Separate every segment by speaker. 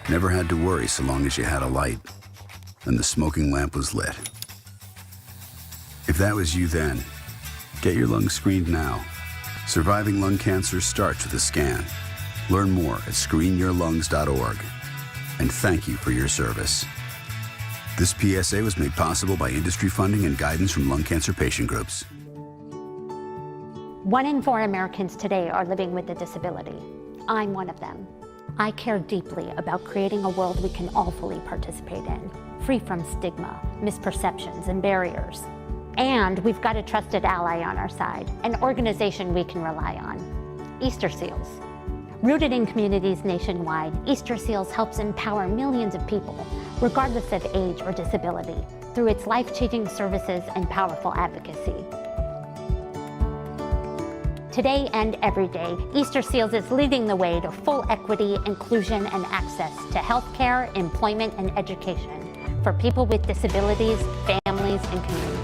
Speaker 1: Never had to worry so long as you had a light and the smoking lamp was lit. If that was you then, get your lungs screened now. Surviving lung cancer starts with a scan. Learn more at screenyourlungs.org. And thank you for your service. This PSA was made possible by industry funding and guidance from lung cancer patient groups.
Speaker 2: 1 in 4 Americans today are living with a disability. I'm one of them. I care deeply about creating a world we can all fully participate in, free from stigma, misperceptions, and barriers. And we've got a trusted ally on our side, an organization we can rely on, Easter Seals. Rooted in communities nationwide, Easter Seals helps empower millions of people, regardless of age or disability, through its life-changing services and powerful advocacy. Today and every day, Easter Seals is leading the way to full equity, inclusion, and access to healthcare, employment, and education for people with disabilities, families, and communities.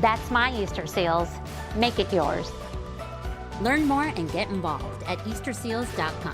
Speaker 2: That's my Easter Seals. Make it yours.
Speaker 3: Learn more and get involved at easterseals.com.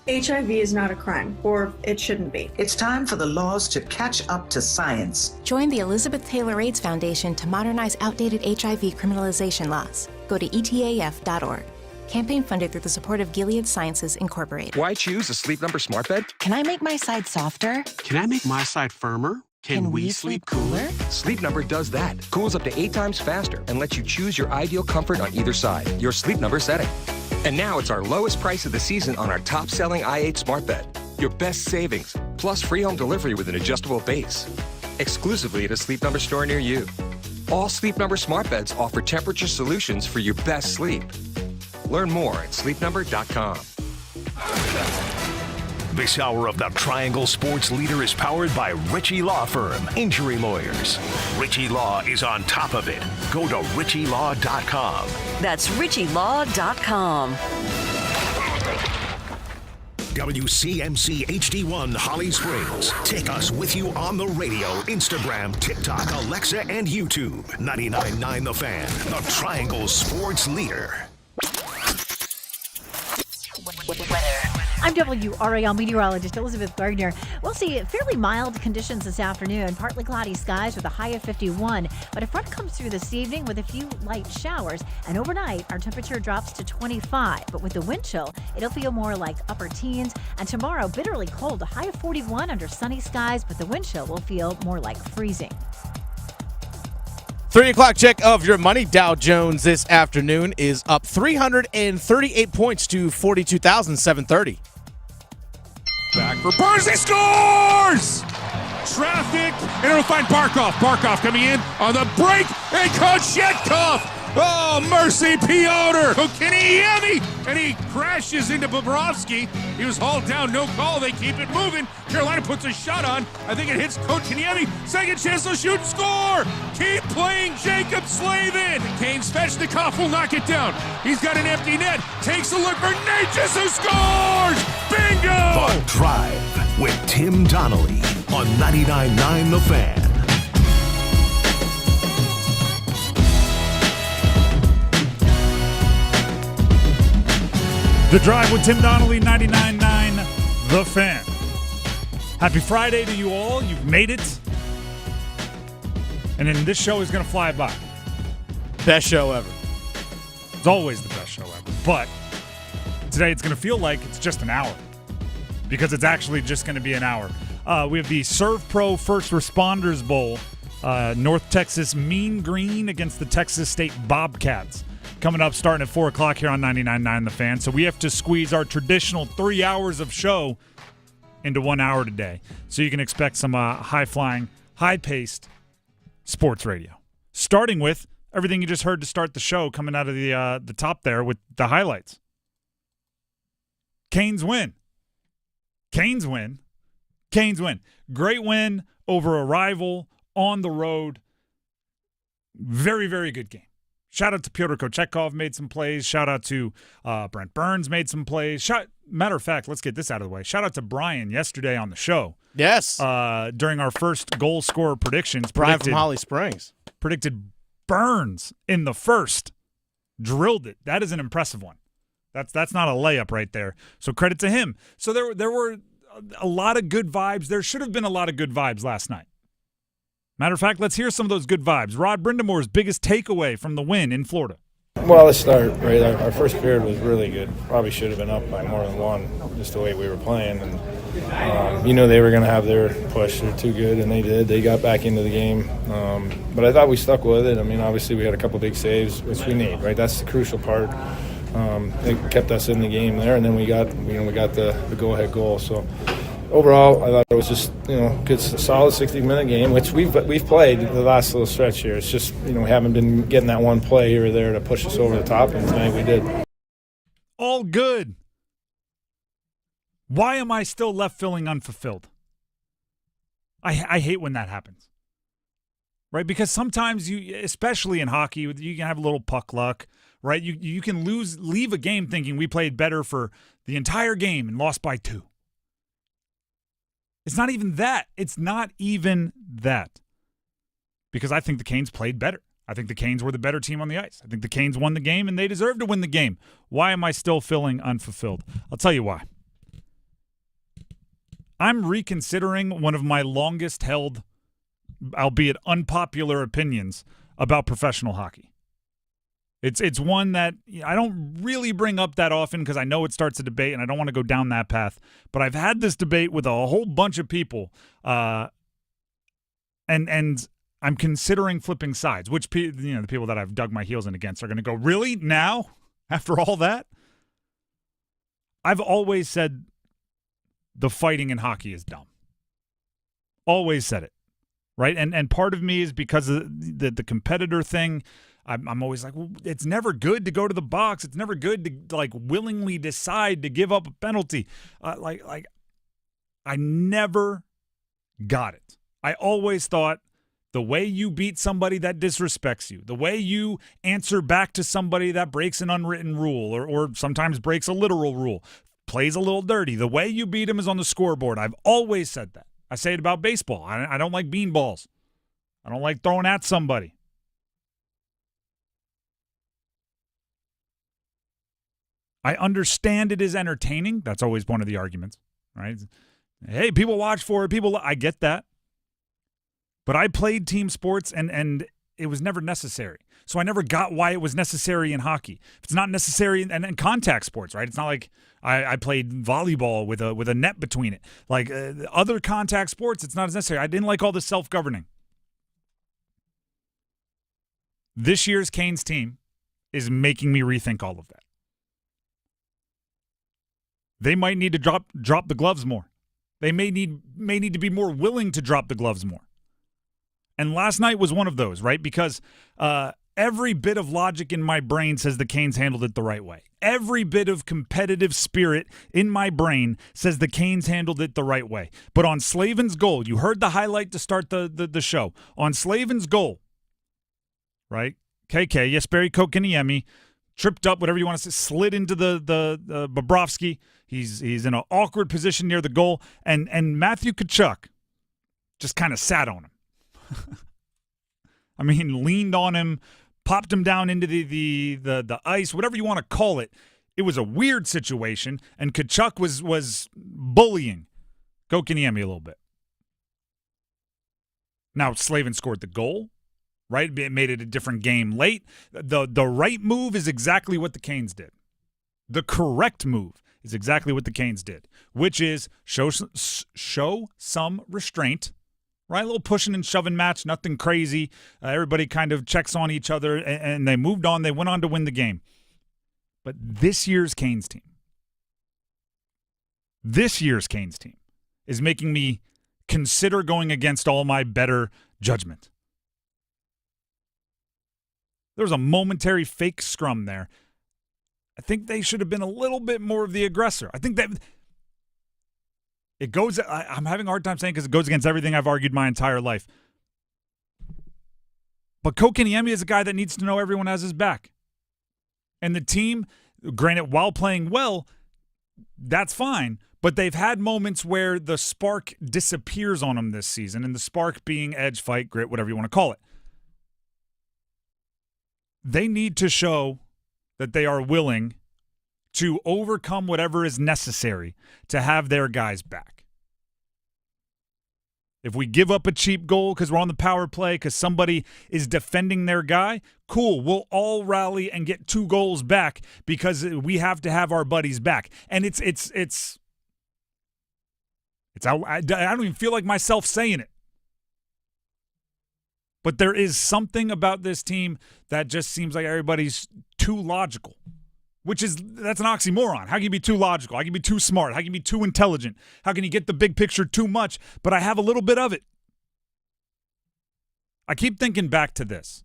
Speaker 4: HIV is not a crime, or it shouldn't be.
Speaker 5: It's time for the laws to catch up to science.
Speaker 6: Join the Elizabeth Taylor AIDS Foundation to modernize outdated HIV criminalization laws. Go to etaf.org. Campaign funded through the support of Gilead Sciences, Incorporated.
Speaker 7: Why choose a Sleep Number smart bed?
Speaker 6: Can I make my side softer?
Speaker 8: Can I make my side firmer?
Speaker 6: Can we sleep cooler?
Speaker 7: Sleep Number does that. Cools up to 8 times faster and lets you choose your ideal comfort on either side, your Sleep Number setting. And now it's our lowest price of the season on our top-selling i8 smart bed. Your best savings, plus free home delivery with an adjustable base. Exclusively at a Sleep Number store near you. All Sleep Number smart beds offer temperature solutions for your best sleep. Learn more at sleepnumber.com.
Speaker 9: This hour of the Triangle Sports Leader is powered by Ritchie Law Firm, injury lawyers. Ritchie Law is on top of it. Go to ritchielaw.com.
Speaker 10: That's ritchielaw.com.
Speaker 9: WCMC HD1 Holly Springs. Take us with you on the radio, Instagram, TikTok, Alexa, and YouTube. 99.9 The Fan, the Triangle Sports Leader.
Speaker 11: I'm WRAL meteorologist Elizabeth Gardner. We'll see fairly mild conditions this afternoon. Partly cloudy skies with a high of 51. But a front comes through this evening with a few light showers. And overnight, our temperature drops to 25. But with the wind chill, it'll feel more like upper teens. And tomorrow, bitterly cold, a high of 41 under sunny skies. But the wind chill will feel more like freezing.
Speaker 12: 3 o'clock check of your money. Dow Jones this afternoon is up 338 points to 42,730.
Speaker 13: Back for Burns, he scores! Traffic, and it'll find Barkov. Barkov coming in on the break, and Kochetkov! Oh, mercy, Piotr Kokiniemi! And he crashes into Bobrovsky. He was hauled down, no call, they keep it moving. Carolina puts a shot on. I think it hits Kokiniemi. Second chance to shoot, score! Keep playing, Jacob Slavin! Kane Svechnikov will knock it down. He's got an empty net. Takes a look for Natchez, who scores! Bingo!
Speaker 9: The Drive with Tim Donnelly on 99.9 The Fan.
Speaker 13: The Drive with Tim Donnelly, 99.9 The Fan. Happy Friday to you all. You've made it. And then this show is going to fly by.
Speaker 12: Best show ever.
Speaker 13: It's always the best show ever. But today it's going to feel like it's just an hour. Because it's actually just going to be an hour. We have the Serve Pro First Responders Bowl. North Texas Mean Green against the Texas State Bobcats. Coming up starting at 4 o'clock here on 99.9 The Fan. So we have to squeeze our traditional 3 hours of show into 1 hour today. So you can expect some high-flying, high-paced sports radio. Starting with everything you just heard to start the show coming out of the top there with the highlights. Canes win. Canes win. Canes win. Great win over a rival on the road. Very, very good game. Shout out to Pyotr Kochetkov, made some plays. Shout out to Brent Burns, made some plays. Matter of fact, let's get this out of the way. Shout out to Brian yesterday on the show.
Speaker 12: Yes.
Speaker 13: During our first goal scorer predictions.
Speaker 12: Brian from Holly Springs.
Speaker 13: Predicted Burns in the first. Drilled it. That is an impressive one. That's not a layup right there. So credit to him. So there were a lot of good vibes. There should have been a lot of good vibes last night. Matter of fact, let's hear some of those good vibes. Rod Brindamore's biggest takeaway from the win in Florida.
Speaker 14: Well, let's start, right? Our first period was really good. Probably should have been up by more than one, just the way we were playing. And, they were going to have their push. They're too good, and they did. They got back into the game. But I thought we stuck with it. I mean, obviously we had a couple big saves, which we need, right? That's the crucial part. It kept us in the game there, and then we got the go-ahead goal. So overall, I thought it was just good, solid 60-minute game, which we've played the last little stretch here. It's just we haven't been getting that one play here or there to push us over the top, and tonight we did.
Speaker 13: All good. Why am I still left feeling unfulfilled? I hate when that happens. Right? Because sometimes you, especially in hockey, you can have a little puck luck. Right? You can leave a game thinking we played better for the entire game and lost by 2. It's not even that. It's not even that. Because I think the Canes played better. I think the Canes were the better team on the ice. I think the Canes won the game, and they deserve to win the game. Why am I still feeling unfulfilled? I'll tell you why. I'm reconsidering one of my longest-held, albeit unpopular opinions about professional hockey. It's one that I don't really bring up that often because I know it starts a debate and I don't want to go down that path. But I've had this debate with a whole bunch of people, and I'm considering flipping sides. Which the people that I've dug my heels in against are going to go, really now after all that? I've always said the fighting in hockey is dumb. Always said it, right? And part of me is because of the competitor thing. I'm always like, well, it's never good to go to the box. It's never good to willingly decide to give up a penalty. I never got it. I always thought the way you beat somebody that disrespects you, the way you answer back to somebody that breaks an unwritten rule or sometimes breaks a literal rule, plays a little dirty, the way you beat him is on the scoreboard. I've always said that. I say it about baseball. I don't like beanballs. I don't like throwing at somebody. I understand it is entertaining. That's always one of the arguments, right? Hey, people watch for it. I get that. But I played team sports, and it was never necessary. So I never got why it was necessary in hockey. It's not necessary in contact sports, right? It's not like I played volleyball with a net between it. Like other contact sports, it's not as necessary. I didn't like all the self-governing. This year's Canes team is making me rethink all of that. They might need to drop the gloves more. They may need to be more willing to drop the gloves more. And last night was one of those, right? Because every bit of logic in my brain says the Canes handled it the right way. Every bit of competitive spirit in my brain says the Canes handled it the right way. But on Slavin's goal, you heard the highlight to start the show. On Slavin's goal, right? KK, Jesperi Kotkaniemi, tripped up, whatever you want to say, slid into the Bobrovsky. He's in an awkward position near the goal, and Matthew Tkachuk just kind of sat on him. I mean, leaned on him, popped him down into the ice, whatever you want to call it. It was a weird situation, and Tkachuk was bullying Kotkaniemi a little bit. Now, Slavin scored the goal, right? It made it a different game late. The right move is exactly what the Canes did. The correct move is exactly what the Canes did, which is show some restraint, right? A little pushing and shoving match, nothing crazy. Everybody kind of checks on each other, and they moved on. They went on to win the game. But this year's Canes team is making me consider going against all my better judgment. There was a momentary fake scrum there. I think they should have been a little bit more of the aggressor. I think that it goes, I'm having a hard time saying because it goes against everything I've argued my entire life. But Kotkaniemi is a guy that needs to know everyone has his back. And the team, granted, while playing well, that's fine. But they've had moments where the spark disappears on them this season, and the spark being edge, fight, grit, whatever you want to call it. they need to show that they are willing to overcome whatever is necessary to have their guys back. If we give up a cheap goal because we're on the power play because somebody is defending their guy, cool. We'll all rally and get 2 goals back because we have to have our buddies back. And I don't even feel like myself saying it. But there is something about this team that just seems like everybody's too logical, that's an oxymoron. How can you be too logical? How can you be too smart? How can you be too intelligent? How can you get the big picture too much, but I have a little bit of it? I keep thinking back to this.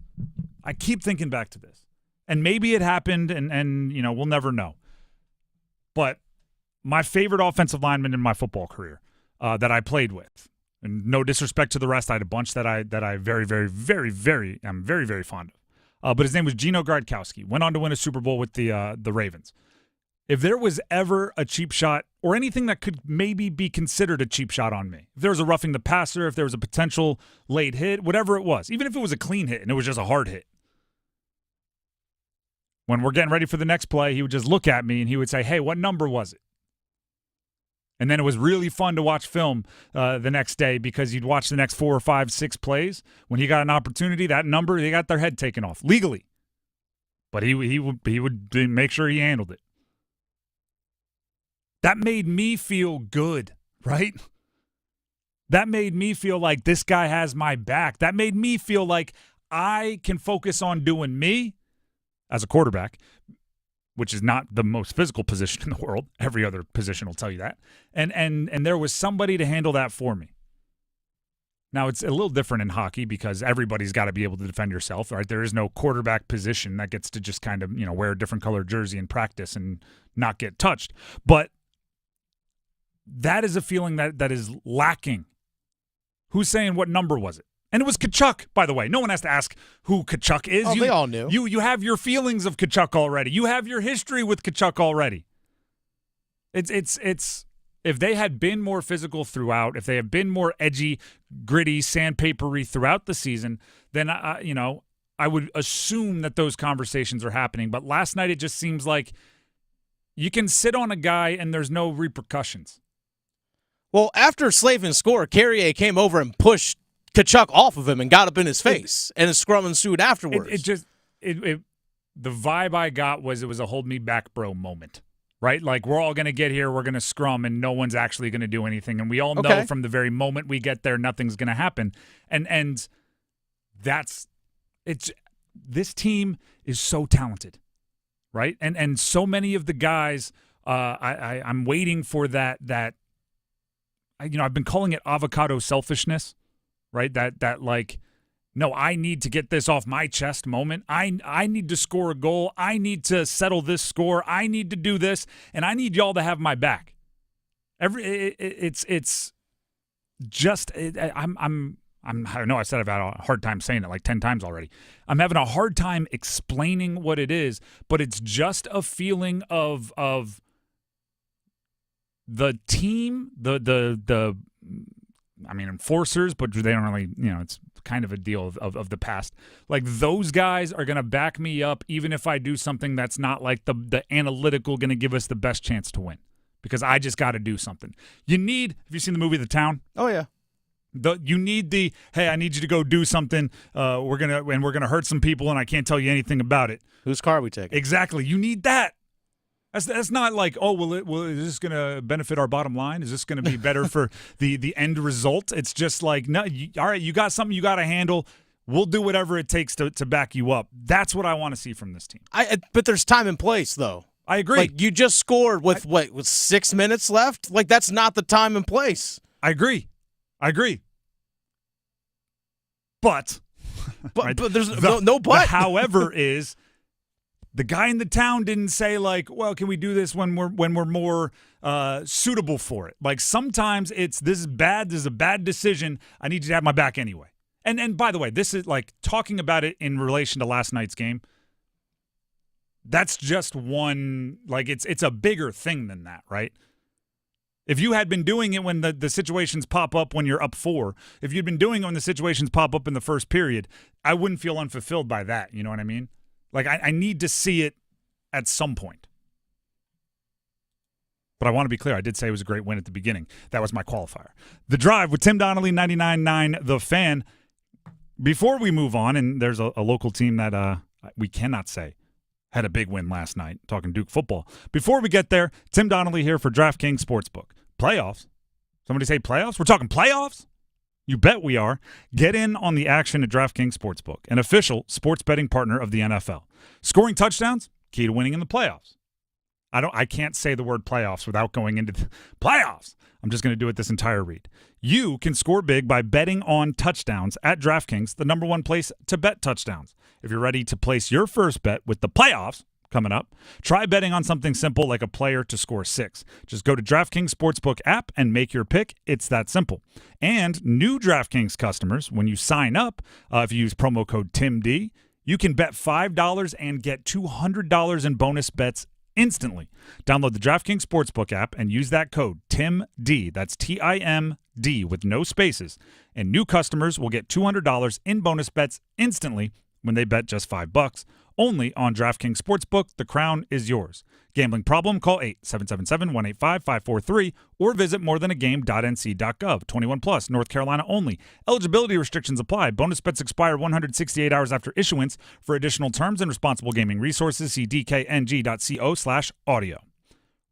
Speaker 13: And maybe it happened and we'll never know. But my favorite offensive lineman in my football career that I played with, and no disrespect to the rest, I had a bunch that I very, very, very, very, I'm very, very fond of. But his name was Gino Gradkowski. Went on to win a Super Bowl with the Ravens. If there was ever a cheap shot or anything that could maybe be considered a cheap shot on me, if there was a roughing the passer, if there was a potential late hit, whatever it was, even if it was a clean hit and it was just a hard hit, when we're getting ready for the next play, he would just look at me and he would say, "Hey, what number was it?" And then it was really fun to watch film the next day because you'd watch the next 4 or 5, 6 plays. When he got an opportunity, that number, they got their head taken off legally. But he would make sure he handled it. That made me feel good, right? That made me feel like this guy has my back. That made me feel like I can focus on doing me as a quarterback, which is not the most physical position in the world. Every other position will tell you that. And there was somebody to handle that for me. Now, it's a little different in hockey because everybody's got to be able to defend yourself, right? There is no quarterback position that gets to just kind of, wear a different color jersey in practice and not get touched. But that is a feeling that is lacking. Who's saying what number was it? And it was Tkachuk, by the way. No one has to ask who Tkachuk is.
Speaker 12: They all knew.
Speaker 13: You have your feelings of Tkachuk already. You have your history with Tkachuk already. It's if they had been more physical throughout, if they had been more edgy, gritty, sandpapery throughout the season, then I would assume that those conversations are happening. But last night it just seems like you can sit on a guy and there's no repercussions.
Speaker 12: Well, after Slavin scored, Carrier came over and pushed Tkachuk off of him and got up in his face, and a scrum ensued afterwards.
Speaker 13: The vibe I got was it was a hold me back, bro moment, right? Like we're all going to get here, we're going to scrum, and no one's actually going to do anything. And we all know from the very moment we get there, nothing's going to happen. And this team is so talented, right? And so many of the guys, I'm waiting for that. I've been calling it avocado selfishness. Right? That like, no, I need to get this off my chest moment. I need to score a goal. I need to settle this score. I need to do this, and I need y'all to have my back. I know I said I've had a hard time saying it like 10 times already. I'm having a hard time explaining what it is, but it's just a feeling of the team, enforcers, but they don't really, it's kind of a deal of the past. Like those guys are going to back me up even if I do something that's not like the analytical going to give us the best chance to win because I just got to do something. Have you seen the movie The Town?
Speaker 12: Oh, yeah.
Speaker 13: You need hey, I need you to go do something. We're going to hurt some people and I can't tell you anything about it.
Speaker 12: Whose car are we taking?
Speaker 13: Exactly. You need that. That's not like, is this going to benefit our bottom line? Is this going to be better for the end result? It's just like, no, all right, you got something you got to handle. We'll do whatever it takes to back you up. That's what I want to see from this team.
Speaker 12: But there's time and place, though.
Speaker 13: I agree.
Speaker 12: Like, you just scored with 6 minutes left? Like, that's not the time and place.
Speaker 13: I agree. But
Speaker 12: there's no but.
Speaker 13: However is – the guy in the town didn't say like, well, can we do this when we're more suitable for it? Like sometimes this is bad. This is a bad decision. I need you to have my back anyway. And by the way, this is like talking about it in relation to last night's game. That's just one, like it's a bigger thing than that, right? If you had been doing it when the situations pop up when you're up 4, if you'd been doing it when the situations pop up in the first period, I wouldn't feel unfulfilled by that. You know what I mean? Like, I need to see it at some point. But I want to be clear. I did say it was a great win at the beginning. That was my qualifier. The Drive with Tim Donnelly, 99.9 The Fan. Before we move on, and there's a local team that we cannot say had a big win last night, talking Duke football. Before we get there, Tim Donnelly here for DraftKings Sportsbook. Playoffs? Somebody say playoffs? We're talking playoffs? You bet we are. Get in on the action at DraftKings Sportsbook, an official sports betting partner of the NFL. Scoring touchdowns, key to winning in the playoffs. I can't say the word playoffs without going into the playoffs. I'm just going to do it this entire read. You can score big by betting on touchdowns at DraftKings, the number one place to bet touchdowns. If you're ready to place your first bet with the playoffs coming up, try betting on something simple like a player to score 6. Just go to DraftKings Sportsbook app and make your pick. It's that simple. And new DraftKings customers, when you sign up, if you use promo code TIMD, you can bet $5 and get $200 in bonus bets instantly. Download the DraftKings Sportsbook app and use that code TIMD. That's TIMD with no spaces. And new customers will get $200 in bonus bets instantly when they bet just $5. Only on DraftKings Sportsbook. The crown is yours. Gambling problem? Call 877-185-543 or visit morethanagame.nc.gov. 21 plus, North Carolina only. Eligibility restrictions apply. Bonus bets expire 168 hours after issuance. For additional terms and responsible gaming resources, see dkng.co/audio.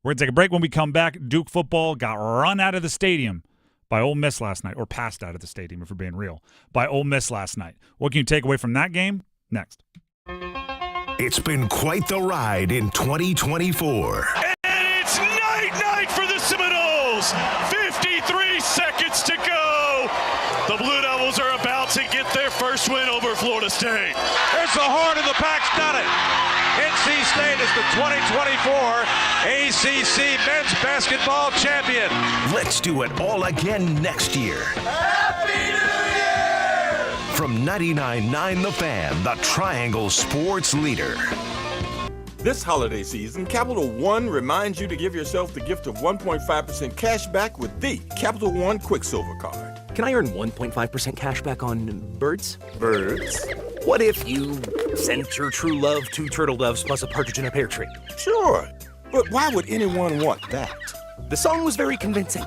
Speaker 13: We're going to take a break. When we come back, Duke football got run out of the stadium by Ole Miss last night, or passed out of the stadium if we're being real, by Ole Miss last night. What can you take away from that game? Next.
Speaker 9: It's been quite the ride in 2024.
Speaker 15: And it's night for the Seminoles. 53 seconds to go. The Blue Devils are about to get their first win over Florida State.
Speaker 16: There's the horn of the pack's done it. NC State is the 2024 ACC men's basketball champion.
Speaker 9: Let's do it all again next year.
Speaker 15: Happy New Year!
Speaker 9: From 99.9 The Fan, the Triangle Sports Leader.
Speaker 17: This holiday season, Capital One reminds you to give yourself the gift of 1.5% cash back with the Capital One Quicksilver Card.
Speaker 18: Can I earn 1.5% cash back on birds?
Speaker 17: Birds?
Speaker 18: What if you sent your true love 2 turtle doves plus a partridge in a pear tree?
Speaker 17: Sure, but why would anyone want that?
Speaker 18: The song was very convincing.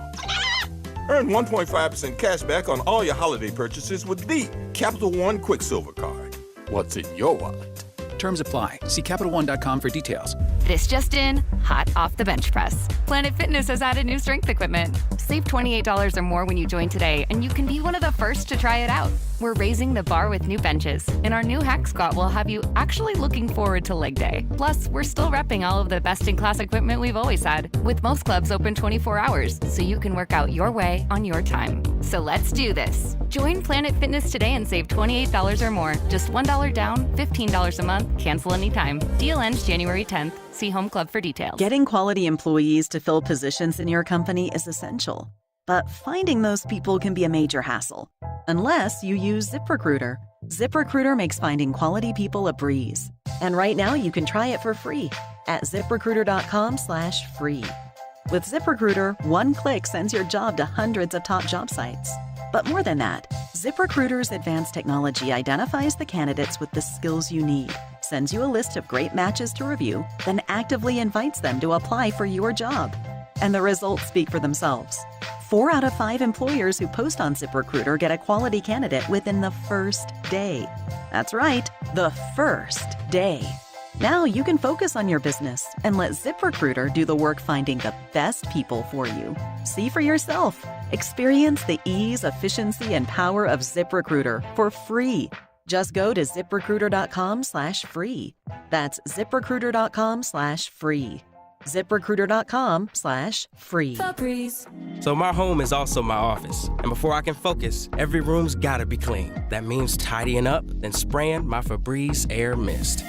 Speaker 17: Earn 1.5% cash back on all your holiday purchases with the Capital One Quicksilver Card. What's in your wallet?
Speaker 19: Terms apply. See CapitalOne.com for details.
Speaker 20: This just in, hot off the bench press. Planet Fitness has added new strength equipment. Save $28 or more when you join today, and you can be one of the first to try it out. We're raising the bar with new benches, and our new hack squat will have you actually looking forward to leg day. Plus, we're still repping all of the best-in-class equipment we've always had, with most clubs open 24 hours, so you can work out your way on your time. So let's do this. Join Planet Fitness today and save $28 or more. Just $1 down, $15 a month, cancel anytime. Deal ends January 10th. See Home Club for details.
Speaker 21: Getting quality employees to fill positions in your company is essential. But finding those people can be a major hassle, unless you use ZipRecruiter. ZipRecruiter makes finding quality people a breeze. And right now you can try it for free at ZipRecruiter.com/free. With ZipRecruiter, one click sends your job to hundreds of top job sites. But more than that, ZipRecruiter's advanced technology identifies the candidates with the skills you need, sends you a list of great matches to review, then actively invites them to apply for your job. And the results speak for themselves. 4 out of 5 employers who post on ZipRecruiter get a quality candidate within the first day. That's right, the first day. Now you can focus on your business and let ZipRecruiter do the work finding the best people for you. See for yourself. Experience the ease, efficiency, and power of ZipRecruiter for free. Just go to ZipRecruiter.com/free. That's ZipRecruiter.com/free. ZipRecruiter.com/free.
Speaker 22: So my home is also my office. And before I can focus, every room's gotta be clean. That means tidying up, then spraying my Febreze Air Mist.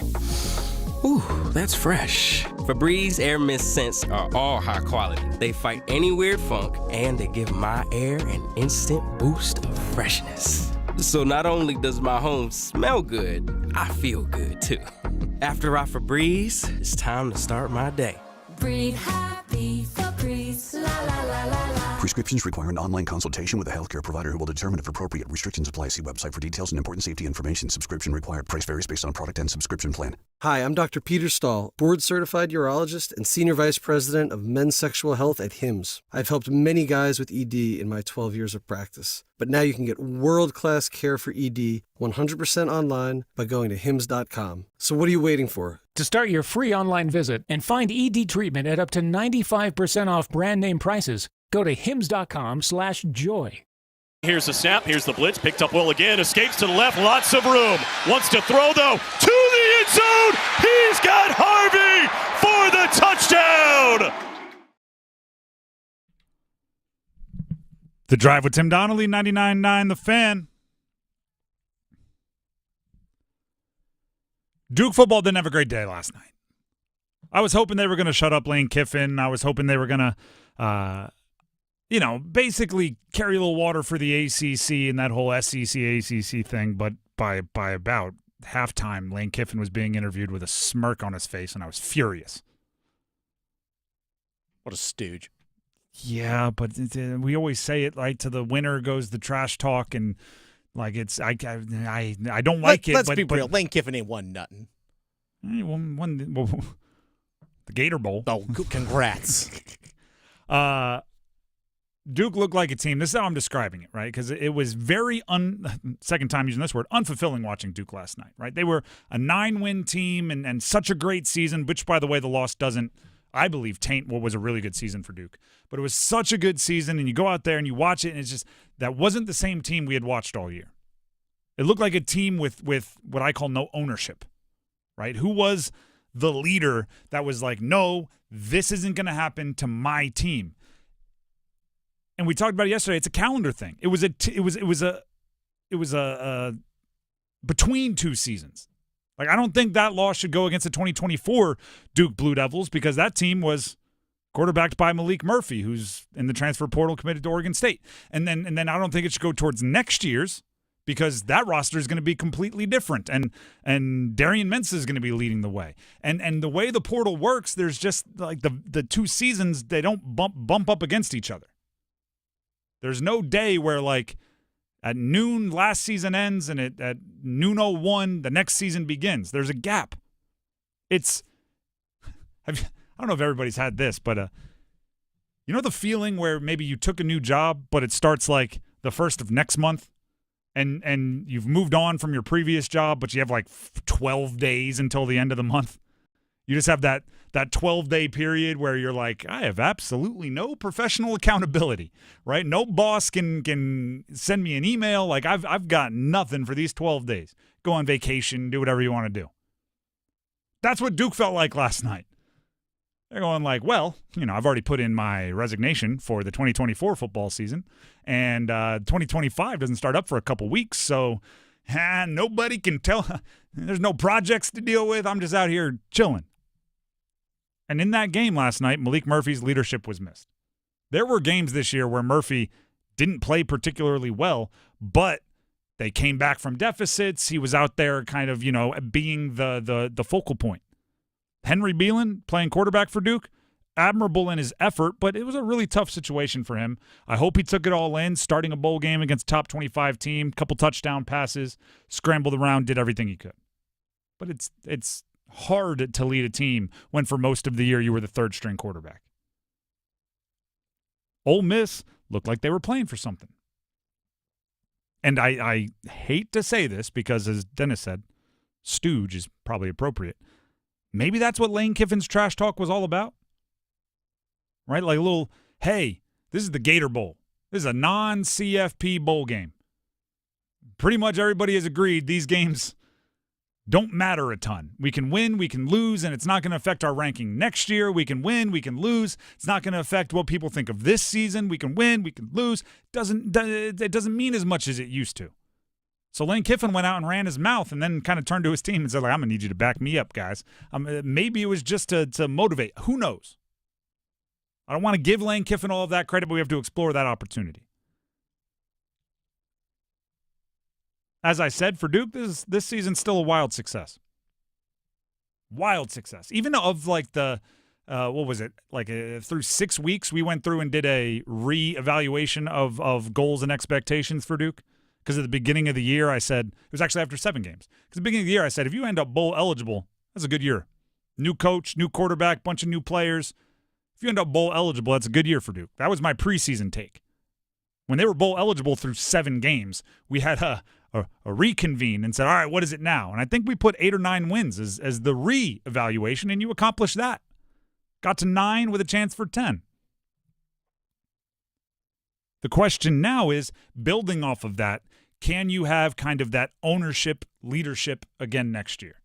Speaker 22: Ooh, that's fresh. Febreze Air Mist scents are all high quality. They fight any weird funk, and they give my air an instant boost of freshness. So not only does my home smell good, I feel good too. After I Febreze, it's time to start my day.
Speaker 23: Breathe happy, Febreze, la la la la la.
Speaker 1: Prescriptions require an online consultation with a healthcare provider who will determine if appropriate. Restrictions apply. See website for details and important safety information. Subscription required. Price varies based on product and subscription plan.
Speaker 2: Hi, I'm Dr. Peter Stahl, board-certified urologist and senior vice president of men's sexual health at HIMSS. I've helped many guys with ED in my 12 years of practice. But now you can get world-class care for ED 100% online by going to hims.com. So what are you waiting for?
Speaker 23: To start your free online visit and find ED treatment at up to 95% off brand name prices, go to hims.com/joy.
Speaker 15: Here's the snap. Here's the blitz. Picked up well again. Escapes to the left. Lots of room. Wants to throw, though, to the end zone. He's got Harvey for the touchdown.
Speaker 13: The Drive with Tim Donnelly, 99.9 The Fan. Duke football didn't have a great day last night. I was hoping they were going to shut up Lane Kiffin. I was hoping they were going to, basically carry a little water for the ACC and that whole SEC-ACC thing. But by about halftime, Lane Kiffin was being interviewed with a smirk on his face, and I was furious.
Speaker 12: What a stooge.
Speaker 13: Yeah, but we always say it, right? To the winner goes the trash talk, and like it's I don't like it.
Speaker 12: Let's be real. Lane Kiffin ain't won nothing.
Speaker 13: Won the Gator Bowl.
Speaker 12: Oh, congrats.
Speaker 13: Duke looked like a team. This is how I'm describing it, right? Because it was very second time using this word, unfulfilling watching Duke last night, right? They were a 9-win team and such a great season, which, by the way, the loss doesn't, I believe, taint what was a really good season for Duke. But it was such a good season, and you go out there and you watch it, and it's just that wasn't the same team we had watched all year. It looked like a team with what I call no ownership, right? Who was the leader that was like, no, this isn't going to happen to my team. And we talked about it yesterday. It's a calendar thing. It was a between two seasons. Like, I don't think that loss should go against the 2024 Duke Blue Devils because that team was quarterbacked by Malik Murphy, who's in the transfer portal committed to Oregon State. And then I don't think it should go towards next year's because that roster is going to be completely different. And Darian Mensah is going to be leading the way. And the way the portal works, there's just like the two seasons, they don't bump up against each other. There's no day where, like, at noon last season ends and at noon 01 the next season begins. There's a gap. I don't know if everybody's had this, but you know the feeling where maybe you took a new job, but it starts like the first of next month, and you've moved on from your previous job, but you have like 12 days until the end of the month. You just have that 12-day period where you're like, I have absolutely no professional accountability, right? No boss can send me an email. Like, I've got nothing for these 12 days. Go on vacation, do whatever you want to do. That's what Duke felt like last night. They're going like, well, I've already put in my resignation for the 2024 football season, and 2025 doesn't start up for a couple weeks, so nobody can tell. There's no projects to deal with. I'm just out here chilling. And in that game last night, Malik Murphy's leadership was missed. There were games this year where Murphy didn't play particularly well, but they came back from deficits. He was out there kind of, being the focal point. Henry Beelan, playing quarterback for Duke, admirable in his effort, but it was a really tough situation for him. I hope he took it all in, starting a bowl game against a top 25 team, couple touchdown passes, scrambled around, did everything he could. But it's hard to lead a team when for most of the year you were the third-string quarterback. Ole Miss looked like they were playing for something. And I hate to say this because, as Dennis said, stooge is probably appropriate. Maybe that's what Lane Kiffin's trash talk was all about. Right? Like a little, hey, this is the Gator Bowl. This is a non-CFP bowl game. Pretty much everybody has agreed these games don't matter a ton. We can win, we can lose, and it's not going to affect our ranking next year. We can win, we can lose. It's not going to affect what people think of this season. We can win, we can lose. It doesn't mean as much as it used to. So Lane Kiffin went out and ran his mouth and then kind of turned to his team and said, like, I'm going to need you to back me up, guys. Maybe it was just to motivate. Who knows? I don't want to give Lane Kiffin all of that credit, but we have to explore that opportunity. As I said, for Duke, this season's still a wild success. Wild success. Even of like the what was it? Through 6 weeks, we went through and did a re-evaluation of goals and expectations for Duke. Because at the beginning of the year, I said, it was actually after 7 games. Because at the beginning of the year, I said, if you end up bowl eligible, that's a good year. New coach, new quarterback, bunch of new players. If you end up bowl eligible, that's a good year for Duke. That was my preseason take. When they were bowl eligible through 7 games, we had a reconvene and said, all right, what is it now? And I think we put 8 or 9 wins as the re-evaluation, and you accomplished that. Got to 9 with a chance for 10. The question now is, building off of that, can you have kind of that ownership, leadership again next year?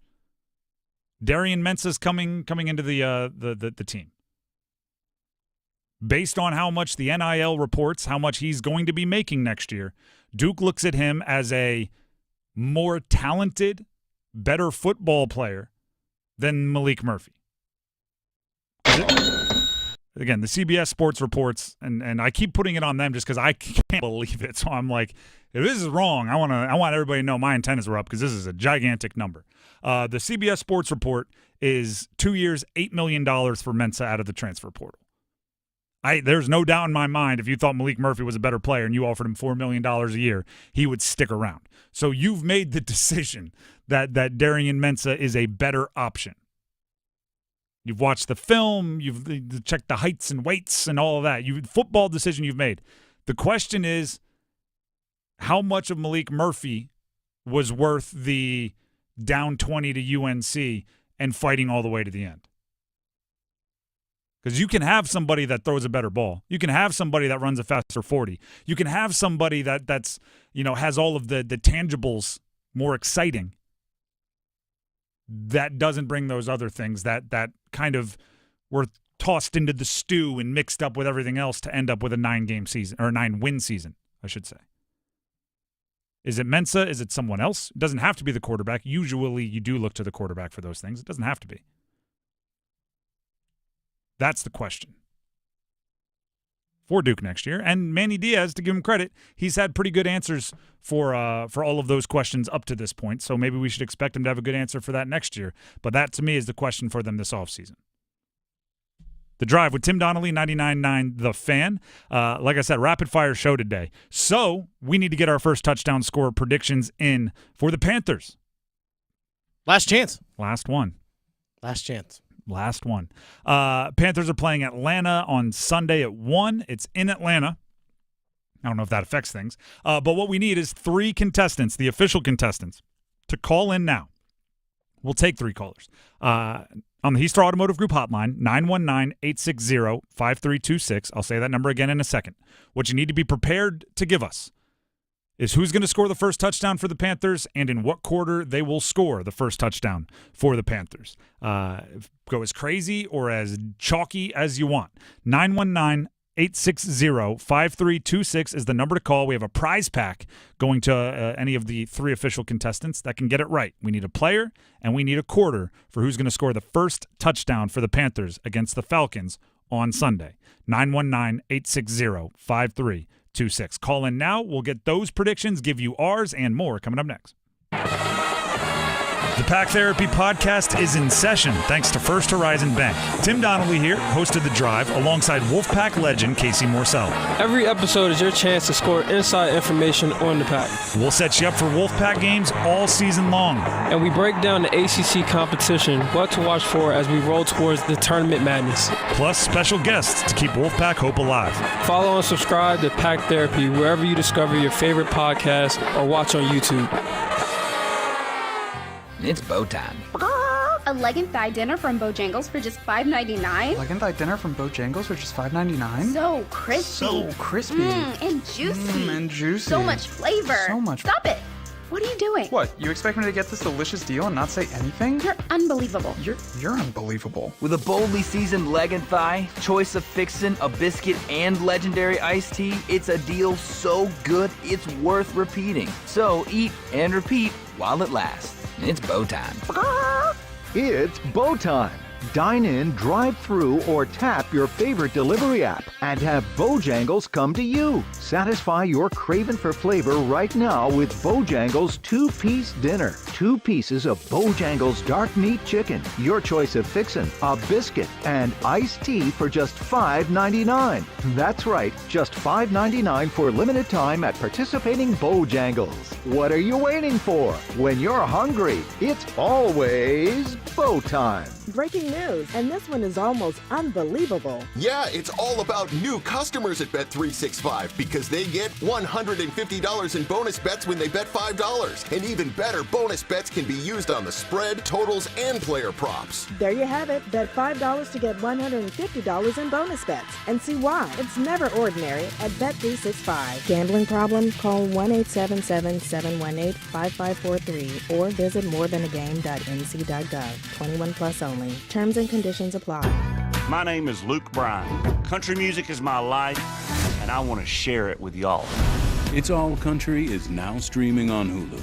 Speaker 13: Darian Mensah's coming into the team. Based on how much the NIL reports, how much he's going to be making next year, Duke looks at him as a more talented, better football player than Malik Murphy. Again, the CBS Sports reports, and I keep putting it on them just because I can't believe it. So I'm like, if this is wrong, I want everybody to know my antennas are up because this is a gigantic number. The CBS Sports report is 2 years, $8 million for Mensah out of the transfer portal. There's no doubt in my mind if you thought Malik Murphy was a better player and you offered him $4 million a year, he would stick around. So you've made the decision that Darian Mensah is a better option. You've watched the film, you've checked the heights and weights and all of that. Football decision you've made. The question is, how much of Malik Murphy was worth the down 20 to UNC and fighting all the way to the end? Because you can have somebody that throws a better ball. You can have somebody that runs a faster 40. You can have somebody that's has all of the tangibles more exciting. That doesn't bring those other things that kind of were tossed into the stew and mixed up with everything else to end up with a 9-game season, or a 9-win season, I should say. Is it Mensah? Is it someone else? It doesn't have to be the quarterback. Usually you do look to the quarterback for those things. It doesn't have to be. That's the question for Duke next year. And Manny Diaz, to give him credit, he's had pretty good answers for all of those questions up to this point. So maybe we should expect him to have a good answer for that next year. But that, to me, is the question for them this offseason. The Drive with Tim Donnelly, 99.9 The Fan. Like I said, rapid-fire show today. So we need to get our first touchdown score predictions in for the Panthers.
Speaker 12: Last chance.
Speaker 13: Last one.
Speaker 12: Last chance.
Speaker 13: Last one. Panthers are playing Atlanta on Sunday at 1. It's in Atlanta. I don't know if that affects things. But what we need is 3 contestants, the official contestants, to call in now. We'll take 3 callers. On the Heaster Automotive Group hotline, 919-860-5326. I'll say that number again in a second. What you need to be prepared to give us is who's going to score the first touchdown for the Panthers and in what quarter they will score the first touchdown for the Panthers. Go as crazy or as chalky as you want. 919-860-5326 is the number to call. We have a prize pack going to any of the 3 official contestants that can get it right. We need a player and we need a quarter for who's going to score the first touchdown for the Panthers against the Falcons on Sunday. 919-860-5326. Call in now. We'll get those predictions, give you ours, and more coming up next. The Pack Therapy Podcast is in session thanks to First Horizon Bank. Tim Donnelly here, host of The Drive, alongside Wolfpack legend Casey Morcell.
Speaker 3: Every episode is your chance to score inside information on the Pack.
Speaker 13: We'll set you up for Wolfpack games all season long.
Speaker 3: And we break down the ACC competition, what to watch for as we roll towards the tournament madness.
Speaker 13: Plus special guests to keep Wolfpack hope alive.
Speaker 3: Follow and subscribe to Pack Therapy wherever you discover your favorite podcast or watch on YouTube.
Speaker 4: It's bow time.
Speaker 5: A leg and thigh dinner from Bojangles for just $5.99.
Speaker 24: Leg and thigh dinner from Bojangles for just $5.99.
Speaker 5: So crispy.
Speaker 24: So crispy.
Speaker 5: And juicy.
Speaker 24: And juicy.
Speaker 5: So much flavor.
Speaker 24: So much.
Speaker 5: Stop it. What are you doing?
Speaker 24: What? You expect me to get this delicious deal and not say anything?
Speaker 5: You're unbelievable.
Speaker 24: You're unbelievable.
Speaker 4: With a boldly seasoned leg and thigh, choice of fixin', a biscuit, and legendary iced tea, it's a deal so good it's worth repeating. So eat and repeat while it lasts. It's bow time.
Speaker 25: It's bow time.
Speaker 6: Dine in, drive through, or tap your favorite delivery app and have Bojangles come to you. Satisfy your craving for flavor right now with Bojangles 2-piece dinner. 2 pieces of Bojangles dark meat chicken, your choice of fixin', a biscuit, and iced tea for just $5.99. That's right, just $5.99 for limited time at participating Bojangles. What are you waiting for? When you're hungry, it's always Bo time.
Speaker 7: Breaking news, and this one is almost unbelievable.
Speaker 8: Yeah, it's all about new customers at Bet365 because they get $150 in bonus bets when they bet $5. And even better, bonus bets can be used on the spread, totals, and player props.
Speaker 7: There you have it. Bet $5 to get $150 in bonus bets. And see why. It's never ordinary at Bet365. Gambling problem? Call 1-877-718-5543 or visit morethanagame.nc.gov. 21 plus only. Terms and conditions apply.
Speaker 10: My name is Luke Bryan. Country music is my life, and I want to share it with y'all.
Speaker 25: It's All Country is now streaming on Hulu.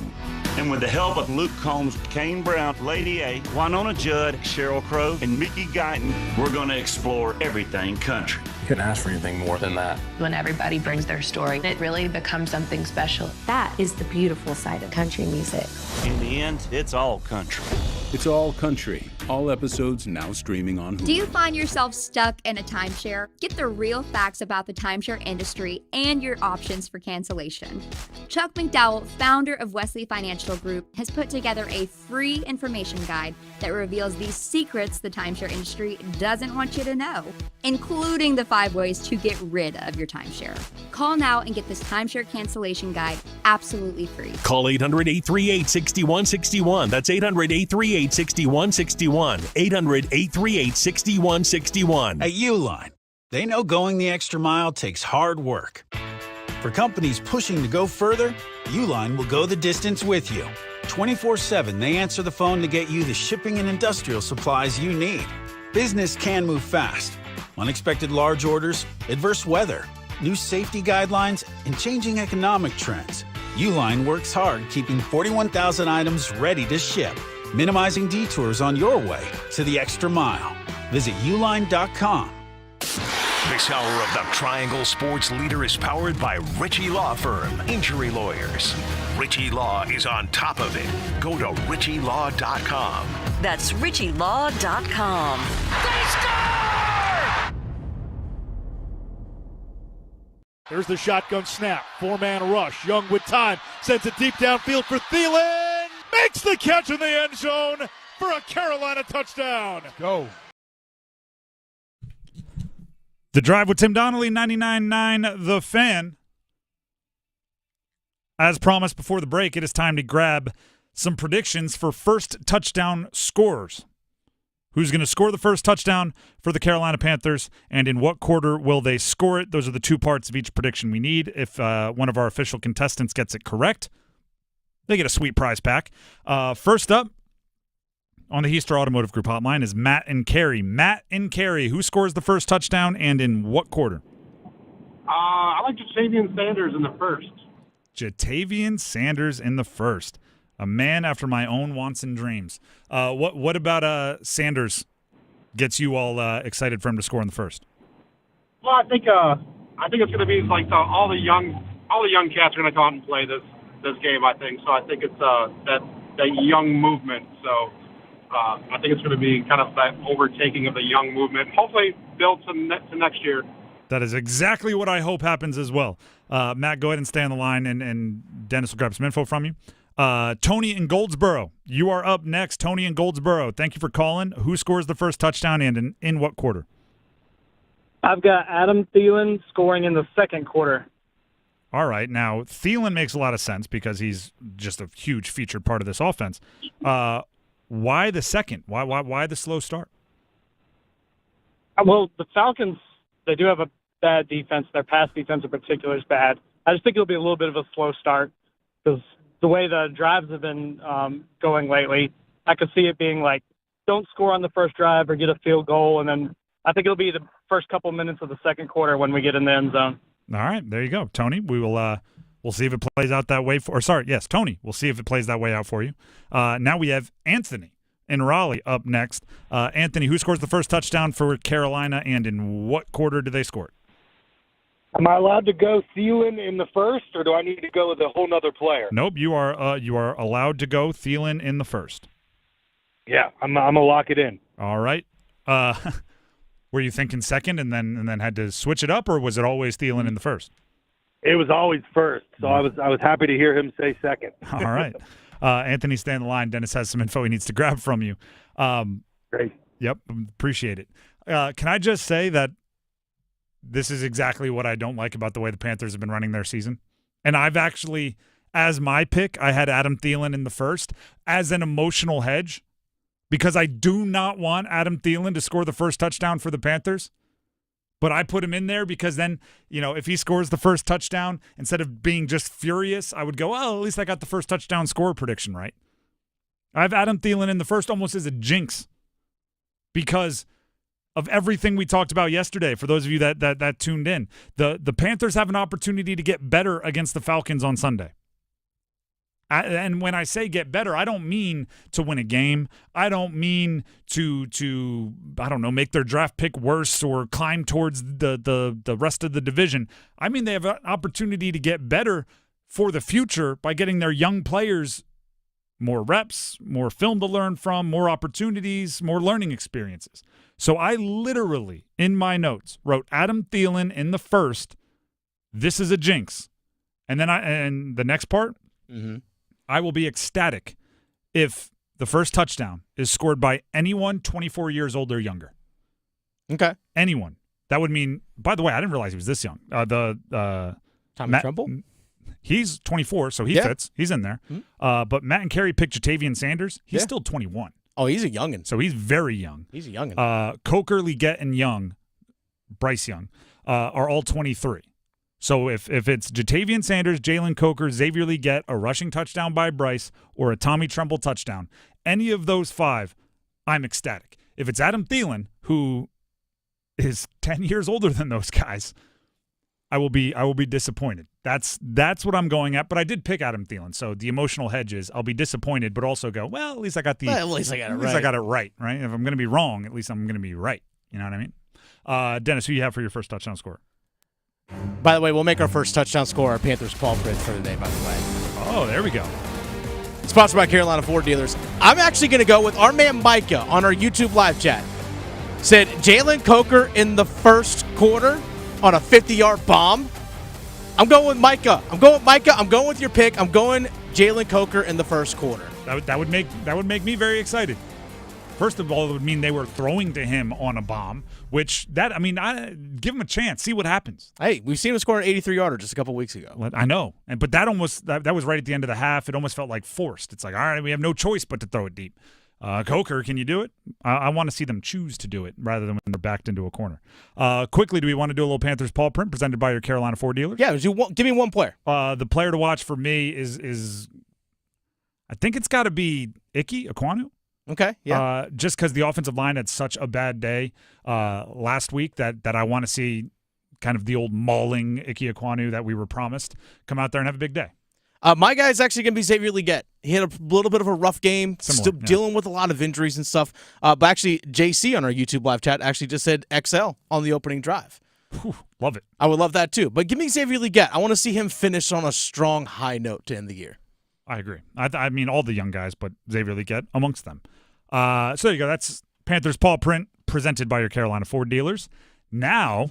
Speaker 10: And with the help of Luke Combs, Kane Brown, Lady A, Winona Judd, Sheryl Crow, and Mickey Guyton, we're going to explore everything country.
Speaker 26: You couldn't ask for anything more than that.
Speaker 27: When everybody brings their story, it really becomes something special. That is the beautiful side of country music.
Speaker 10: In the end, it's all country.
Speaker 25: It's All Country. All episodes now streaming on Hulu.
Speaker 5: Do you find yourself stuck in a timeshare? Get the real facts about the timeshare industry and your options for cancellation. Chuck McDowell, founder of Wesley Financial Group, has put together a free information guide that reveals the secrets the timeshare industry doesn't want you to know, including the 5 ways to get rid of your timeshare. Call now and get this timeshare cancellation guide absolutely free.
Speaker 28: Call 800-838-6161. That's 800-838-6161. 800-838-6161.
Speaker 29: At Uline, they know going the extra mile takes hard work. For companies pushing to go further, Uline will go the distance with you. 24/7, they answer the phone to get you the shipping and industrial supplies you need. Business can move fast. Unexpected large orders, adverse weather, new safety guidelines, and changing economic trends. Uline works hard keeping 41,000 items ready to ship, minimizing detours on your way to the extra mile. Visit uline.com.
Speaker 9: This hour of the Triangle Sports Leader is powered by Ritchie Law Firm, injury lawyers. Ritchie Law is on top of it. Go to ritchielaw.com.
Speaker 30: That's ritchielaw.com.
Speaker 15: They score! There's the shotgun snap. 4-man rush. Young with time. Sends it deep downfield for Thielen. Makes the catch in the end zone for a Carolina touchdown.
Speaker 13: Go. The Drive with Tim Donnelly, 99.9 The Fan. As promised before the break, it is time to grab some predictions for first touchdown scorers. Who's going to score the first touchdown for the Carolina Panthers, and in what quarter will they score it? Those are the 2 parts of each prediction we need. If one of our official contestants gets it correct, they get a sweet prize pack. First up on the Heister Automotive Group hotline is Matt and Carey. Matt and Carey, who scores the first touchdown and in what quarter?
Speaker 31: I like Jatavian Sanders in the first.
Speaker 13: Jatavian Sanders in the first. A man after my own wants and dreams. What about Sanders gets you all excited for him to score in the first?
Speaker 31: Well, I think it's going to be like all the young cats are going to come out and play this game. I think so. I think it's that young movement. So. I think it's going to be kind of that overtaking of the young movement. Hopefully build to next year.
Speaker 13: That is exactly what I hope happens as well. Matt, go ahead and stay on the line, and Dennis will grab some info from you. Tony in Goldsboro, you are up next. Tony in Goldsboro, thank you for calling. Who scores the first touchdown and in what quarter?
Speaker 32: I've got Adam Thielen scoring in the second quarter.
Speaker 13: All right. Now, Thielen makes a lot of sense because he's just a huge featured part of this offense. Why the second? Why the slow start?
Speaker 32: Well, the Falcons, they do have a bad defense. Their pass defense in particular is bad. I just think it'll be a little bit of a slow start because the way the drives have been going lately, I could see it being like, don't score on the first drive or get a field goal, and then I think it'll be the first couple minutes of the second quarter when we get in the end zone.
Speaker 13: All right, there you go, Tony. We will we'll see if it plays out that way. Tony, we'll see if it plays that way out for you. Now we have Anthony in Raleigh up next. Anthony, who scores the first touchdown for Carolina, and in what quarter do they score it?
Speaker 1: Am I allowed to go Thielen in the first, or do I need to go with a whole nother player?
Speaker 13: Nope, you are allowed to go Thielen in the first.
Speaker 1: Yeah, I'm gonna lock it in.
Speaker 13: All right. Were you thinking second and then had to switch it up, or was it always Thielen in the first?
Speaker 1: It was always first, so I was happy to hear him say second.
Speaker 13: All right. Anthony, stay on the line. Dennis has some info he needs to grab from you.
Speaker 1: Great.
Speaker 13: Yep, appreciate it. Can I just say that this is exactly what I don't like about the way the Panthers have been running their season? And I've actually, as my pick, I had Adam Thielen in the first as an emotional hedge because I do not want Adam Thielen to score the first touchdown for the Panthers. But I put him in there because then, if he scores the first touchdown, instead of being just furious, I would go, well, at least I got the first touchdown score prediction right. I have Adam Thielen in the first almost as a jinx because of everything we talked about yesterday. For those of you that tuned in, the Panthers have an opportunity to get better against the Falcons on Sunday. And when I say get better, I don't mean to win a game. I don't mean to I don't know, make their draft pick worse or climb towards the rest of the division. I mean they have an opportunity to get better for the future by getting their young players more reps, more film to learn from, more opportunities, more learning experiences. So I literally, in my notes, wrote Adam Thielen in the first. This is a jinx. And then the next part, I will be ecstatic if the first touchdown is scored by anyone 24 years old or younger.
Speaker 12: Okay.
Speaker 13: Anyone. That would mean, by the way, I didn't realize he was this young.
Speaker 12: Tommy Tremble?
Speaker 13: He's 24, so he fits. He's in there. But Matt and Carey picked Jatavian Sanders. He's still 21.
Speaker 12: Oh, he's a youngin'.
Speaker 13: So he's very young.
Speaker 12: He's a youngin'.
Speaker 13: Coker, Leggett, and Young, Bryce Young, are all 23. So if it's Jatavian Sanders, Jalen Coker, Xavier Leggett, a rushing touchdown by Bryce, or a Tommy Tremble touchdown, any of those five, I'm ecstatic. If it's Adam Thielen, who is 10 years older than those guys, I will be disappointed. That's what I'm going at. But I did pick Adam Thielen, so the emotional hedge is I'll be disappointed, but also go, well, at least I got it right. Right? If I'm going to be wrong, at least I'm going to be right. You know what I mean? Dennis, who you have for your first touchdown scorer?
Speaker 12: By the way, we'll make our first touchdown score our Panthers Paul print for the day, by the way.
Speaker 13: Oh, there we go.
Speaker 12: Sponsored by Carolina Ford Dealers. I'm actually going to go with our man Micah on our YouTube live chat. Said Jalen Coker in the first quarter on a 50-yard bomb. I'm going with Micah. I'm going with your pick. I'm going Jalen Coker in the first quarter.
Speaker 13: That would make me very excited. First of all, it would mean they were throwing to him on a bomb, I give him a chance, see what happens.
Speaker 12: Hey, we've seen him score an 83-yarder just a couple weeks ago.
Speaker 13: Well, I know, but that was right at the end of the half. It almost felt like forced. It's like, all right, we have no choice but to throw it deep. Coker, can you do it? I want to see them choose to do it rather than when they're backed into a corner. Quickly, do we want to do a little Panthers Paul print presented by your Carolina Ford dealers?
Speaker 12: Yeah, give me one player.
Speaker 13: The player to watch for me is I think it's got to be Ike Ekwonu.
Speaker 12: Okay, yeah.
Speaker 13: Just because the offensive line had such a bad day last week that I want to see kind of the old mauling Ike Ekwonu that we were promised come out there and have a big day.
Speaker 12: My guy is actually going to be Xavier Leggett. He had a little bit of a rough game, dealing with a lot of injuries and stuff. But actually, JC on our YouTube live chat actually just said XL on the opening drive.
Speaker 13: Whew, love it.
Speaker 12: I would love that too. But give me Xavier Leggett. I want to see him finish on a strong high note to end the year.
Speaker 13: I agree. I mean, all the young guys, but Xavier Leggett amongst them. So there you go. That's Panthers Paw Print presented by your Carolina Ford dealers. Now,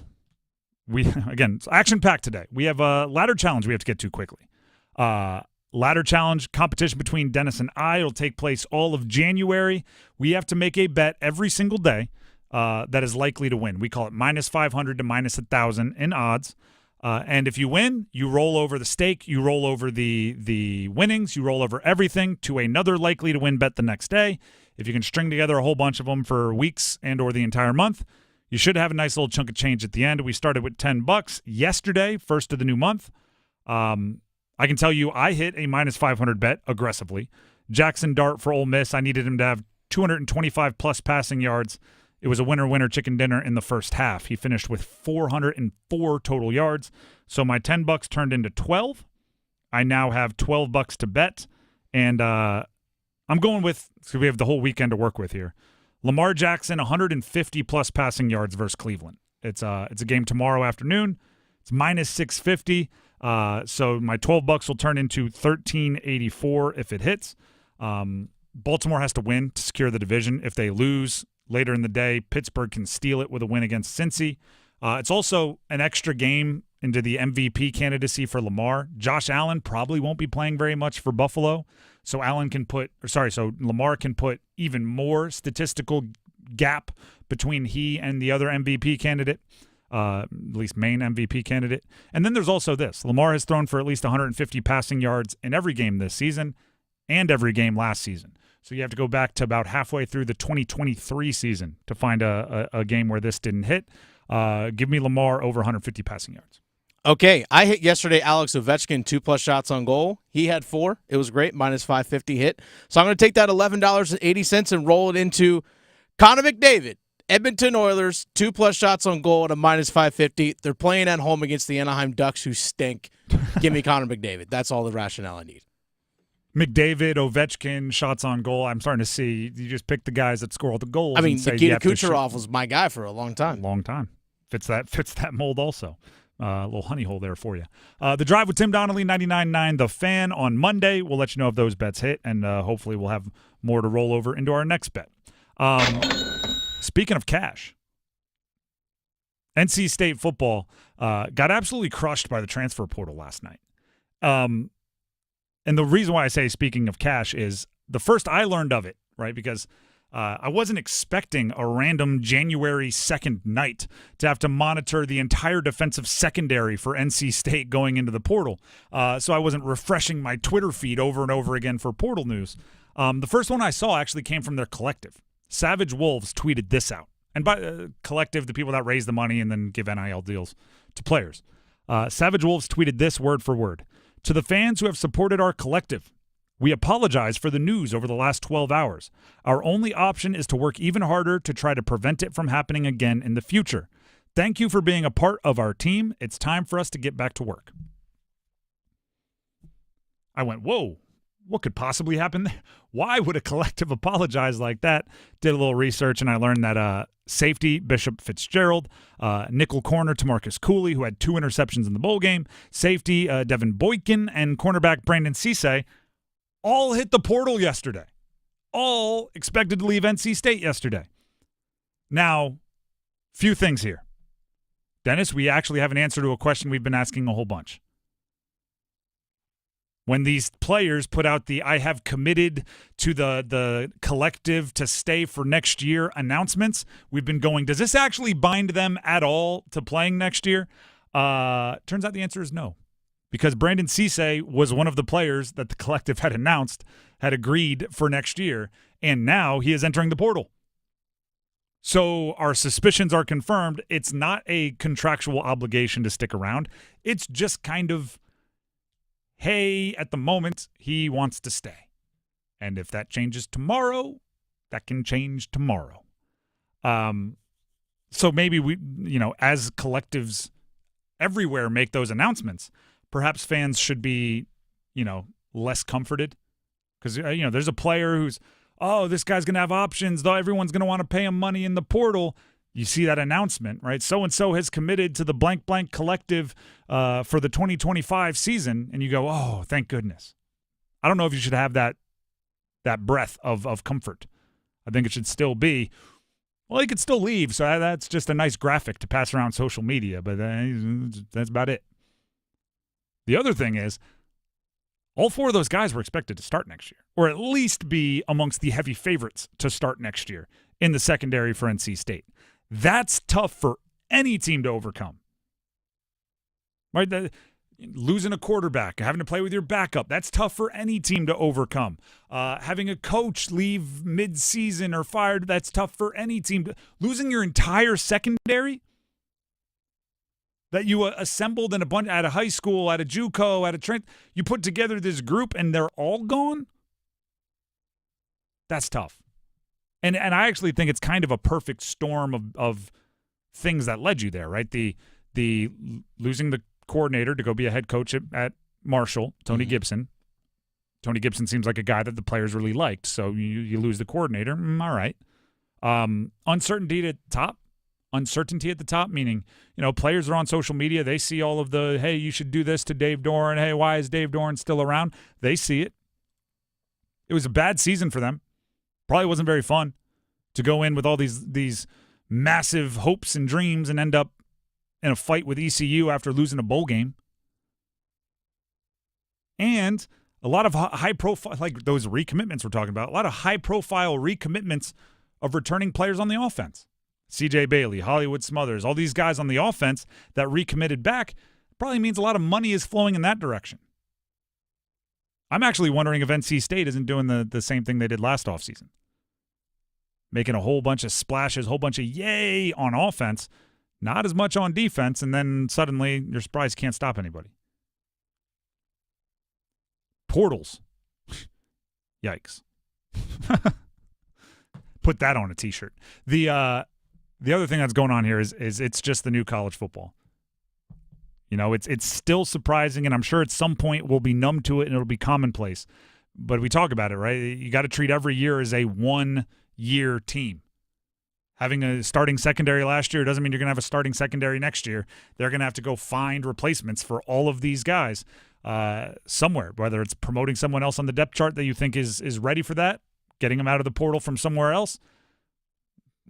Speaker 13: it's action-packed today. We have a ladder challenge we have to get to quickly. Ladder challenge competition between Dennis and I. It'll take place all of January. We have to make a bet every single day that is likely to win. We call it -500 to -1,000 in odds. And if you win, you roll over the stake, you roll over the winnings, you roll over everything to another likely to win bet the next day. If you can string together a whole bunch of them for weeks and or the entire month, you should have a nice little chunk of change at the end. We started with $10 yesterday, first of the new month. I can tell you I hit a -500 bet aggressively. Jackson Dart for Ole Miss, I needed him to have 225-plus passing yards. It was a winner-winner chicken dinner in the first half. He finished with 404 total yards. So my $10 turned into 12. I now have $12 to bet, and I'm going with, so we have the whole weekend to work with here. Lamar Jackson, 150-plus passing yards versus Cleveland. It's a game tomorrow afternoon. It's minus 650. So my $12 will turn into $13.84 if it hits. Baltimore has to win to secure the division. If they lose later in the day, Pittsburgh can steal it with a win against Cincy. It's also an extra game into the MVP candidacy for Lamar. Josh Allen probably won't be playing very much for Buffalo, so Lamar can put even more statistical gap between he and the other MVP candidate, at least main MVP candidate. And then there's also this. Lamar has thrown for at least 150 passing yards in every game this season and every game last season. So you have to go back to about halfway through the 2023 season to find a game where this didn't hit. Give me Lamar over 150 passing yards.
Speaker 12: Okay, I hit yesterday Alex Ovechkin 2+ shots on goal. He had 4. It was great, minus 550 hit. So I'm going to take that $11.80 and roll it into Connor McDavid. Edmonton Oilers, 2+ shots on goal at a minus 550. They're playing at home against the Anaheim Ducks, who stink. Give me Connor McDavid. That's all the rationale I need.
Speaker 13: McDavid, Ovechkin, shots on goal. I'm starting to see you just pick the guys that score all the goals.
Speaker 12: I mean, Nikita Kucherov was my guy for a long time.
Speaker 13: Fits that mold also. A little honey hole there for you. The Drive with Tim Donnelly, 99.9 The Fan on Monday. We'll let you know if those bets hit, and hopefully we'll have more to roll over into our next bet. Speaking of cash, NC State football got absolutely crushed by the transfer portal last night. And the reason why I say speaking of cash is the first I learned of it, right, because I wasn't expecting a random January 2nd night to have to monitor the entire defensive secondary for NC State going into the portal. So I wasn't refreshing my Twitter feed over and over again for portal news. The first one I saw actually came from their collective. Savage Wolves tweeted this out. And by collective, the people that raise the money and then give NIL deals to players. Savage Wolves tweeted this word for word. To the fans who have supported our collective, we apologize for the news over the last 12 hours. Our only option is to work even harder to try to prevent it from happening again in the future. Thank you for being a part of our team. It's time for us to get back to work. I went, whoa, what could possibly happen there? Why would a collective apologize like that? Did a little research, and I learned that safety Bishop Fitzgerald, nickel corner Tamarcus Cooley, who had 2 interceptions in the bowl game, safety Devin Boykin, and cornerback Brandon Cisse all hit the portal yesterday. All expected to leave NC State yesterday. Now, few things here. Dennis, we actually have an answer to a question we've been asking a whole bunch. When these players put out the I have committed to the collective to stay for next year announcements, we've been going, does this actually bind them at all to playing next year? Turns out the answer is no. Because Brandon Cisse was one of the players that the collective had announced, had agreed for next year, and now he is entering the portal. So our suspicions are confirmed. It's not a contractual obligation to stick around. It's just kind of, hey, at the moment, he wants to stay. And if that changes tomorrow, that can change tomorrow. So maybe we, as collectives everywhere make those announcements, perhaps fans should be, less comforted. Because, there's a player who's, this guy's going to have options, though everyone's going to want to pay him money in the portal. You see that announcement, right? So-and-so has committed to the blank collective for the 2025 season, and you go, oh, thank goodness. I don't know if you should have that breath of comfort. I think it should still be, well, he could still leave, so that's just a nice graphic to pass around social media, but that's about it. The other thing is, all 4 of those guys were expected to start next year, or at least be amongst the heavy favorites to start next year in the secondary for NC State. That's tough for any team to overcome. Right? Losing a quarterback, having to play with your backup, that's tough for any team to overcome. Having a coach leave mid-season or fired, that's tough for any team. Losing your entire secondary that you assembled in a bunch at a high school, at a JUCO, at a Trent, you put together this group and they're all gone? That's tough. And I actually think it's kind of a perfect storm of things that led you there, right? The losing the coordinator to go be a head coach at Marshall, Tony Gibson, Tony Gibson seems like a guy that the players really liked, so you lose the coordinator. All right. Uncertainty at the top, meaning, players are on social media. They see all of the, hey, you should do this to Dave Doran. Hey, why is Dave Doran still around? They see it. It was a bad season for them. Probably wasn't very fun to go in with all these massive hopes and dreams and end up in a fight with ECU after losing a bowl game. And a lot of high-profile, like those recommitments we're talking about, a lot of high-profile recommitments of returning players on the offense. C.J. Bailey, Hollywood Smothers, all these guys on the offense that recommitted back probably means a lot of money is flowing in that direction. I'm actually wondering if NC State isn't doing the same thing they did last offseason. Making a whole bunch of splashes, whole bunch of yay on offense, not as much on defense, and then suddenly you're surprised you can't stop anybody. Portals. Yikes. Put that on a T-shirt. The other thing that's going on here is it's just the new college football. It's still surprising, and I'm sure at some point we'll be numb to it and it'll be commonplace. But we talk about it, right? You got to treat every year as a one-year team. Having a starting secondary last year doesn't mean you're going to have a starting secondary next year. They're going to have to go find replacements for all of these guys somewhere, whether it's promoting someone else on the depth chart that you think is ready for that, getting them out of the portal from somewhere else,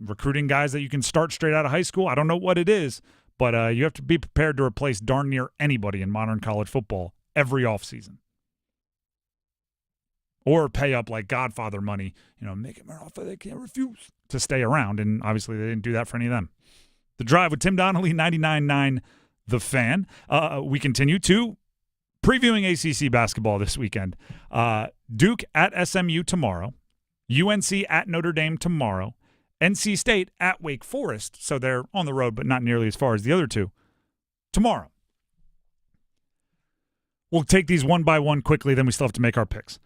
Speaker 13: recruiting guys that you can start straight out of high school. I don't know what it is, but you have to be prepared to replace darn near anybody in modern college football every offseason. Or pay up like Godfather money, make them an offer they can't refuse to stay around. And obviously they didn't do that for any of them. The Drive with Tim Donnelly, 99.9 The Fan. We continue to previewing ACC basketball this weekend. Duke at SMU tomorrow. UNC at Notre Dame tomorrow. NC State at Wake Forest. So they're on the road, but not nearly as far as the other two. Tomorrow. We'll take these one by one quickly, then we still have to make our picks.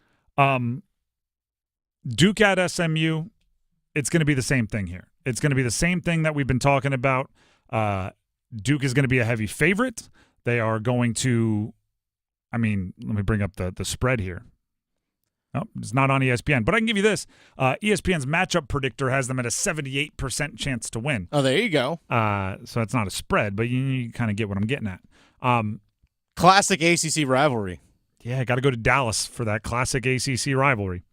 Speaker 13: Duke at SMU, it's going to be the same thing here. It's going to be the same thing that we've been talking about. Duke is going to be a heavy favorite. They are going to, let me bring up the spread here. Oh, it's not on ESPN, but I can give you this. ESPN's matchup predictor has them at a 78% chance to win.
Speaker 12: Oh, there you go.
Speaker 13: So it's not a spread, but you kind of get what I'm getting at.
Speaker 12: Classic ACC rivalry.
Speaker 13: Yeah, I got to go to Dallas for that classic ACC rivalry.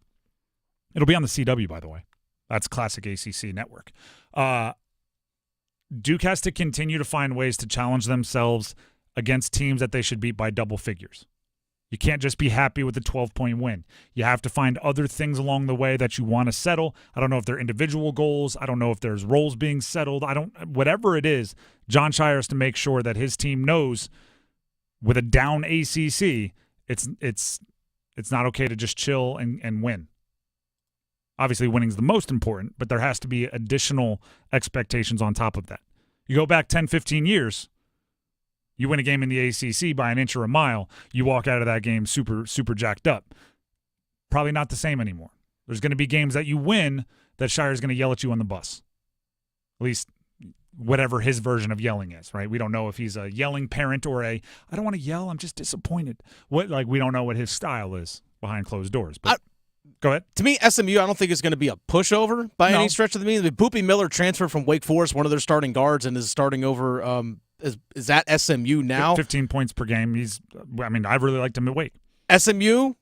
Speaker 13: It'll be on the CW, by the way. That's classic ACC network. Duke has to continue to find ways to challenge themselves against teams that they should beat by double figures. You can't just be happy with the 12-point win. You have to find other things along the way that you want to settle. I don't know if they're individual goals. I don't know if there's roles being settled. Whatever it is, John Shire has to make sure that his team knows with a down ACC, it's not okay to just chill and win. Obviously, winning's the most important, but there has to be additional expectations on top of that. You go back 10, 15 years, you win a game in the ACC by an inch or a mile, you walk out of that game super, super jacked up. Probably not the same anymore. There's going to be games that you win that Shire's going to yell at you on the bus. At least whatever his version of yelling is, right? We don't know if he's a yelling parent or I don't want to yell, I'm just disappointed. We don't know what his style is behind closed doors. But go ahead.
Speaker 12: To me, SMU, I don't think it's going to be a pushover by any stretch of the means. Boopy Miller transferred from Wake Forest, one of their starting guards, and is starting over is at SMU now.
Speaker 13: 15 points per game. I really liked him at Wake.
Speaker 12: SMU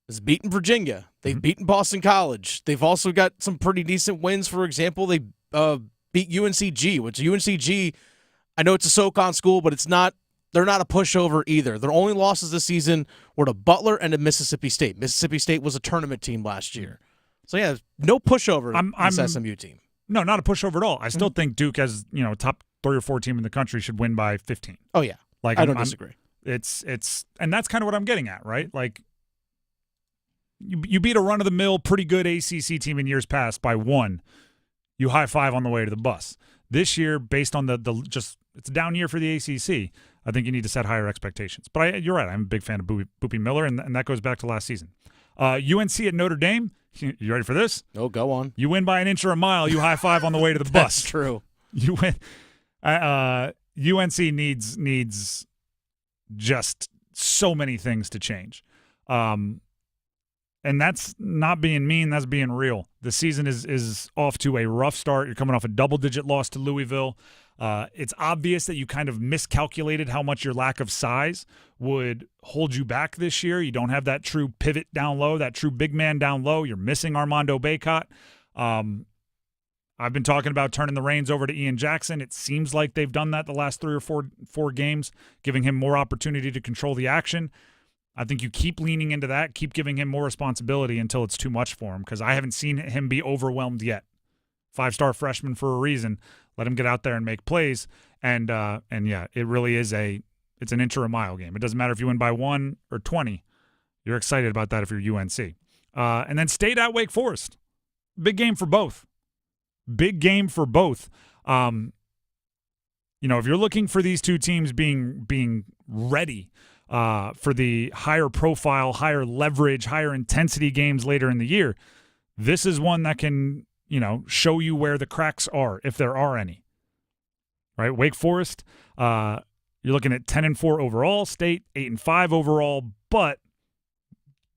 Speaker 12: has beaten Virginia. They've beaten Boston College. They've also got some pretty decent wins. For example, they beat UNCG, which UNCG, I know it's a SoCon school, but they're not a pushover either. Their only losses this season were to Butler and to Mississippi State. Mississippi State was a tournament team last year. So, yeah, no pushover in this SMU team.
Speaker 13: No, not a pushover at all. I still think Duke, as top 3 or 4 team in the country, should win by 15.
Speaker 12: Oh, yeah. I don't disagree.
Speaker 13: It's and that's kind of what I'm getting at, right? Like, you beat a run-of-the-mill, pretty good ACC team in years past by 1. You high-five on the way to the bus. This year, based on it's a down year for the ACC, I think you need to set higher expectations. But you're right. I'm a big fan of Boopy Miller, and that goes back to last season. UNC at Notre Dame. You ready for this?
Speaker 12: Oh, go on.
Speaker 13: You win by an inch or a mile. You high-five on the way to the bus.
Speaker 12: That's true.
Speaker 13: You win. UNC needs just so many things to change. And that's not being mean. That's being real. The season is off to a rough start. You're coming off a double-digit loss to Louisville. It's obvious that you kind of miscalculated how much your lack of size would hold you back this year. You don't have that true pivot down low, that true big man down low. You're missing Armando Bacot. I've been talking about turning the reins over to Ian Jackson. It seems like they've done that the last 3 or 4 games, giving him more opportunity to control the action. I think you keep leaning into that, keep giving him more responsibility until it's too much for him, because I haven't seen him be overwhelmed yet. 5-star freshman for a reason. Let him get out there and make plays. And yeah, it really is it's an inch or a mile game. It doesn't matter if you win by 1 or 20. You're excited about that if you're UNC. And then State at Wake Forest. Big game for both. Big game for both. If you're looking for these two teams being ready for the higher profile, higher leverage, higher intensity games later in the year, this is one that can, show you where the cracks are, if there are any. Right? Wake Forest, you're looking at 10-4 overall, State 8-5 overall, but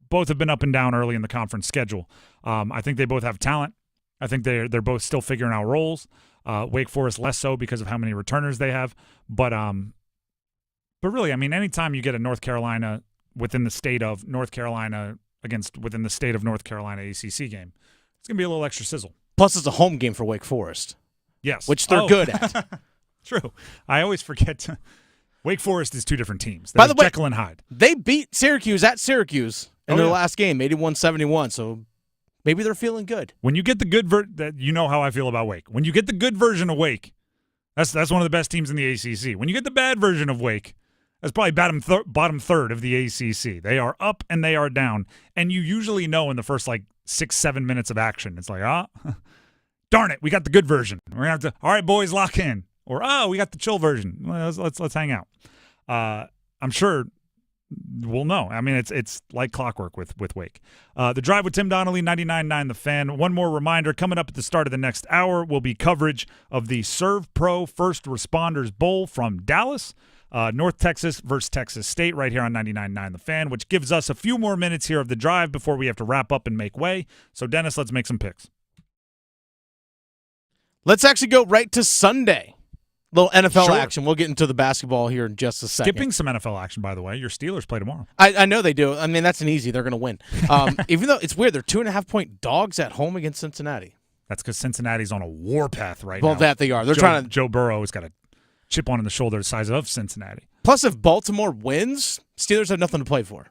Speaker 13: both have been up and down early in the conference schedule. I think they both have talent. I think they're both still figuring out roles. Wake Forest less so because of how many returners they have, but really, anytime you get a North Carolina within the state of North Carolina within the state of North Carolina ACC game, it's going to be a little extra sizzle.
Speaker 12: Plus, it's a home game for Wake Forest.
Speaker 13: Yes.
Speaker 12: Which they're good at.
Speaker 13: True. I always forget. Wake Forest is 2 different teams.
Speaker 12: By the way,
Speaker 13: Jekyll and Hyde.
Speaker 12: They beat Syracuse at Syracuse in their last game, 81-71, so maybe they're feeling good.
Speaker 13: When you get the good you know how I feel about Wake. When you get the good version of Wake, that's one of the best teams in the ACC. When you get the bad version of Wake, that's probably bottom third of the ACC. They are up and they are down. And you usually know in the first 6-7 minutes of action. It's like, darn it, we got the good version. We're going to have to, all right, boys, lock in. Or, we got the chill version. Let's hang out. I'm sure we'll know. It's like clockwork with Wake. The Drive with Tim Donnelly, 99.9 The Fan. One more reminder, coming up at the start of the next hour will be coverage of the Serve Pro First Responders Bowl from Dallas. North Texas versus Texas State right here on 99.9 The Fan, which gives us a few more minutes here of the drive before we have to wrap up and make way. So, Dennis, let's make some picks.
Speaker 12: Let's actually go right to Sunday. Little NFL action. We'll get into the basketball here in just a second.
Speaker 13: Skipping some NFL action, by the way. Your Steelers play tomorrow.
Speaker 12: I know they do. That's an easy. They're going to win. Even though it's weird, they're 2.5-point dogs at home against Cincinnati.
Speaker 13: That's because Cincinnati's on a warpath right now.
Speaker 12: Well, that they are. They're trying to.
Speaker 13: Joe Burrow has got a chip on the shoulder the size of Cincinnati.
Speaker 12: Plus, if Baltimore wins, Steelers have nothing to play for.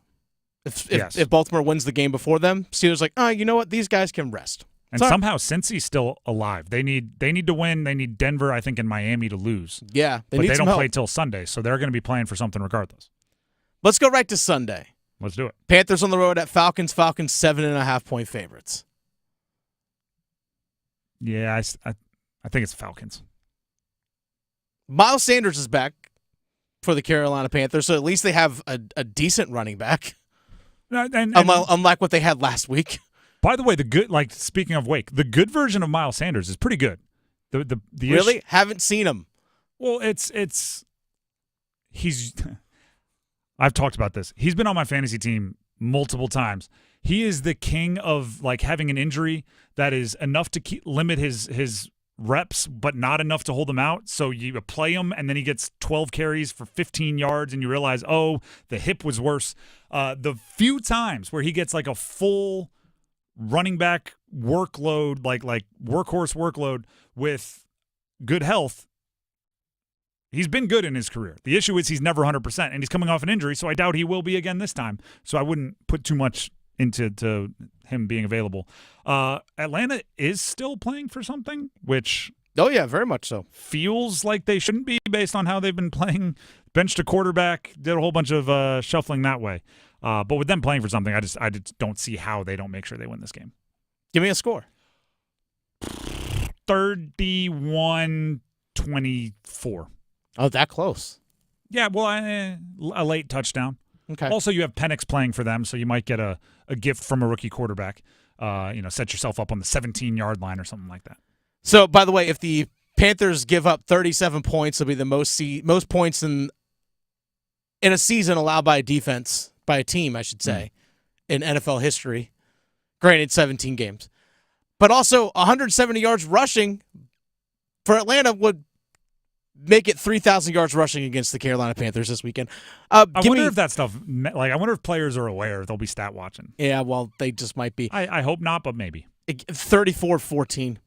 Speaker 12: If Baltimore wins the game before them, Steelers you know what? These guys can rest.
Speaker 13: And somehow Cincy's still alive. They need to win. They need Denver, I think, and Miami to lose.
Speaker 12: Yeah,
Speaker 13: but they don't play till Sunday, so they're going to be playing for something regardless.
Speaker 12: Let's go right to Sunday.
Speaker 13: Let's do it.
Speaker 12: Panthers on the road at Falcons. Falcons 7.5-point favorites.
Speaker 13: Yeah, I think it's Falcons.
Speaker 12: Miles Sanders is back for the Carolina Panthers, so at least they have a decent running back. Unlike what they had last week.
Speaker 13: By the way, speaking of Wake, the good version of Miles Sanders is pretty good. The
Speaker 12: really haven't seen him.
Speaker 13: Well, he's. I've talked about this. He's been on my fantasy team multiple times. He is the king of having an injury that is enough to limit his reps, but not enough to hold him out. So you play him, and then he gets 12 carries for 15 yards, and you realize, the hip was worse. The few times where he gets a full running back workload, like workhorse workload with good health, he's been good in his career. The issue is he's never 100%, and he's coming off an injury, so I doubt he will be again this time. So I wouldn't put too much into him being available. Atlanta is still playing for something, which
Speaker 12: very much so.
Speaker 13: Feels like they shouldn't be based on how they've been playing. Benched a quarterback, did a whole bunch of shuffling that way. But with them playing for something, I just don't see how they don't make sure they win this game.
Speaker 12: Give me a score.
Speaker 13: 31-24.
Speaker 12: Oh, that close.
Speaker 13: Yeah, well, a late touchdown.
Speaker 12: Okay.
Speaker 13: Also, you have Penix playing for them, so you might get a gift from a rookie quarterback. Set yourself up on the 17-yard line or something like that.
Speaker 12: So, by the way, if the Panthers give up 37 points, it'll be the most points in a season allowed by a defense, by a team, I should say, in NFL history. Granted, 17 games. But also 170 yards rushing for Atlanta would make it 3,000 yards rushing against the Carolina Panthers this weekend.
Speaker 13: I wonder if that stuff, like, I wonder if players are aware. They'll be stat watching.
Speaker 12: Yeah, well, they just might be.
Speaker 13: I hope not, but maybe.
Speaker 12: 34-14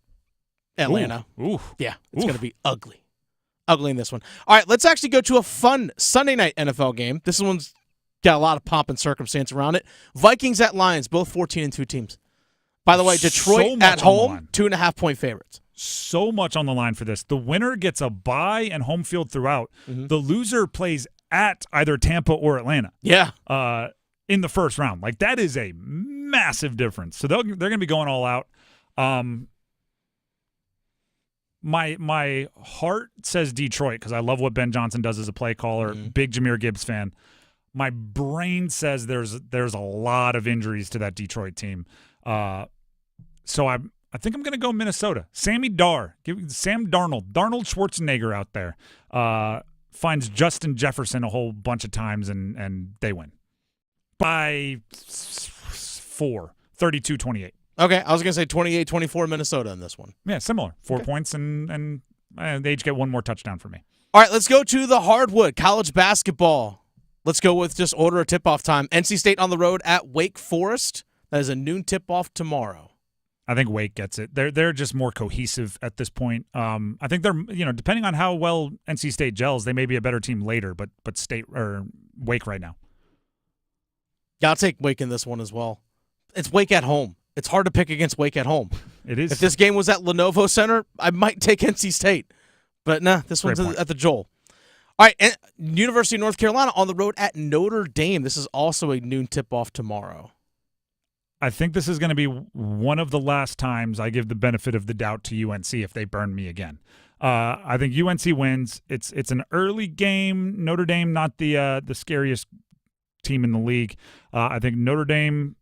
Speaker 12: Atlanta.
Speaker 13: Ooh.
Speaker 12: Yeah, it's going to be ugly. Ugly in this one. All right, let's actually go to a fun Sunday night NFL game. This one's got a lot of pomp and circumstance around it. Vikings at Lions, both 14-2 teams. By the way, Detroit at home, 2.5-point favorites.
Speaker 13: So much on the line for this. The winner gets a bye and home field throughout.
Speaker 12: Mm-hmm.
Speaker 13: The loser plays at either Tampa or Atlanta.
Speaker 12: Yeah.
Speaker 13: In the first round. Like, that is a massive difference. So they're going to be going all out. My heart says Detroit because I love what Ben Johnson does as a play caller.
Speaker 12: Mm-hmm.
Speaker 13: Big Jahmyr Gibbs fan. My brain says there's a lot of injuries to that Detroit team. So I think I'm going to go Minnesota. Sam Darnold Schwarzenegger out there finds Justin Jefferson a whole bunch of times and they win by 4, 32-28.
Speaker 12: Okay, I was going to say 28-24 Minnesota in this one.
Speaker 13: Yeah, similar. 4 points and they each get one more touchdown for me.
Speaker 12: All right, let's go to the hardwood, college basketball. Let's go with just order of tip-off time. NC State on the road at Wake Forest. That is a noon tip-off tomorrow.
Speaker 13: I think Wake gets it. They're just more cohesive at this point. I think they're, depending on how well NC State gels, they may be a better team later, but State or Wake right now.
Speaker 12: Yeah, I'll take Wake in this one as well. It's Wake at home. It's hard to pick against Wake at home.
Speaker 13: It is.
Speaker 12: If this game was at Lenovo Center, I might take NC State. But nah, this one's at the Joel. All right, and University of North Carolina on the road at Notre Dame. This is also a noon tip-off tomorrow.
Speaker 13: I think this is going to be one of the last times I give the benefit of the doubt to UNC if they burn me again. I think UNC wins. It's an early game. Notre Dame, not the scariest team in the league. I think Notre Dame,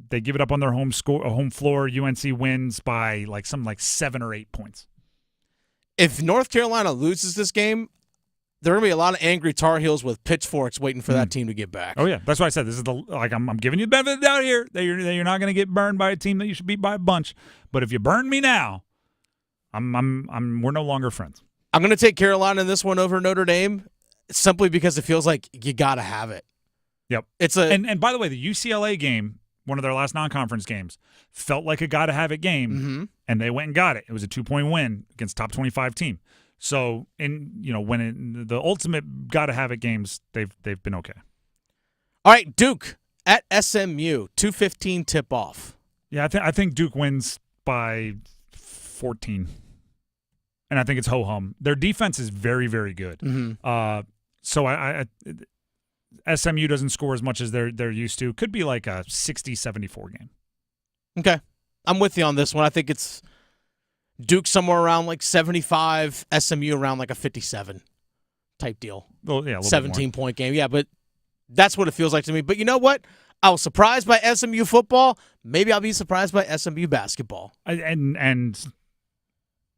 Speaker 13: they give it up on their home floor. UNC wins by like 7 or 8 points.
Speaker 12: If North Carolina loses this game, there are going to be a lot of angry Tar Heels with pitchforks waiting for that team to get back.
Speaker 13: Oh yeah, that's why I said this is I'm giving you the benefit of the doubt here that you're not going to get burned by a team that you should beat by a bunch. But if you burn me now, we're no longer friends.
Speaker 12: I'm going to take Carolina in this one over Notre Dame simply because it feels like you got to have it.
Speaker 13: Yep. And by the way, the UCLA game, one of their last non-conference games, felt like a got-to-have-it game, and they went and got it. It was a 2-point win against top 25 team. So, when the ultimate got-to-have-it games, they've been okay.
Speaker 12: All right, Duke at SMU, 2:15 tip-off.
Speaker 13: Yeah, I think Duke wins by 14, and I think it's ho-hum. Their defense is very, very good. So SMU doesn't score as much as they're used to. Could be like a 60-74 game.
Speaker 12: Okay. I'm with you on this one. I think it's Duke somewhere around like 75, SMU around like a 57 type deal.
Speaker 13: Well, yeah,
Speaker 12: 17-point game. Yeah, but that's what it feels like to me. But you know what? I was surprised by SMU football. Maybe I'll be surprised by SMU basketball.
Speaker 13: And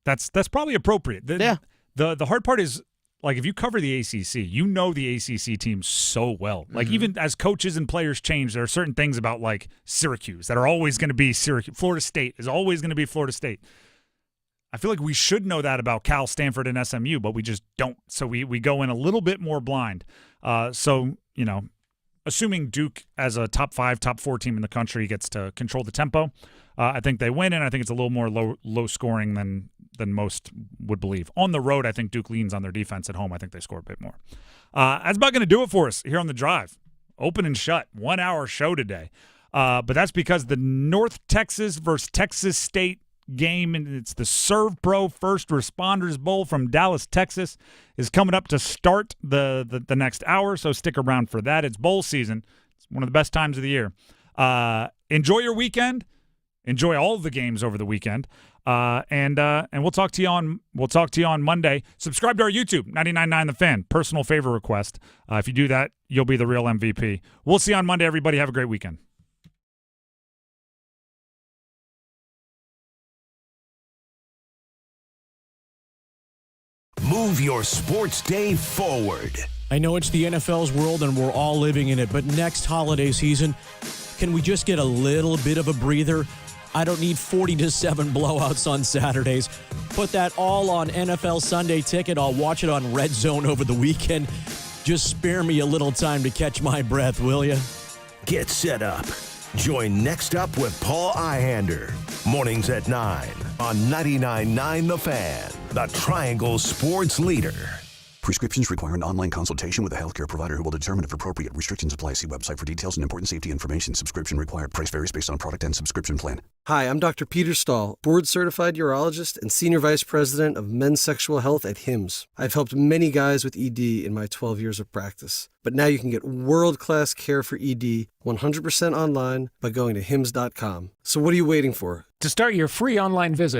Speaker 13: that's probably appropriate. The hard part is, like, if you cover the ACC, you know the ACC team so well. Like, even as coaches and players change, there are certain things about, like, Syracuse that are always going to be Syracuse. Florida State is always going to be Florida State. I feel like we should know that about Cal, Stanford, and SMU, but we just don't. So we go in a little bit more blind. Assuming Duke as a top 5, top 4 team in the country gets to control the tempo, I think they win, and I think it's a little more low scoring than most would believe. On the road, I think Duke leans on their defense. At home, I think they score a bit more. That's about going to do it for us here on The Drive. Open and shut, 1 hour show today. But that's because the North Texas versus Texas State game, and it's the Serve Pro First Responders Bowl from Dallas, Texas, is coming up to start the next hour, so stick around for that. It's bowl season. It's one of the best times of the year. Enjoy your weekend. Enjoy all of the games over the weekend. And we'll talk to you on Monday. Subscribe to our YouTube, 99.9 The Fan, personal favor request. If you do that, you'll be the real MVP. We'll see you on Monday, everybody. Have a great weekend.
Speaker 9: Move your sports day forward.
Speaker 2: I know it's the NFL's world and we're all living in it, but next holiday season, Can we just get a little bit of a breather? I don't need 40-7 blowouts on Saturdays. Put that all on NFL Sunday Ticket. I'll watch it on Red Zone over the weekend. Just spare me a little time to catch my breath, will you?
Speaker 9: Get set up. Join Next Up with Paul Ihander. Mornings at 9 on 99.9 The Fan, the Triangle Sports Leader.
Speaker 11: Prescriptions require an online consultation with a healthcare provider who will determine if appropriate. Restrictions apply. See website for details and important safety information. Subscription required. Price varies based on product and subscription plan.
Speaker 14: Hi, I'm Dr. Peter Stahl, board-certified urologist and senior vice president of men's sexual health at HIMSS. I've helped many guys with ED in my 12 years of practice. But now you can get world-class care for ED 100% online by going to HIMSS.com. So what are you waiting for?
Speaker 16: To start your free online visit,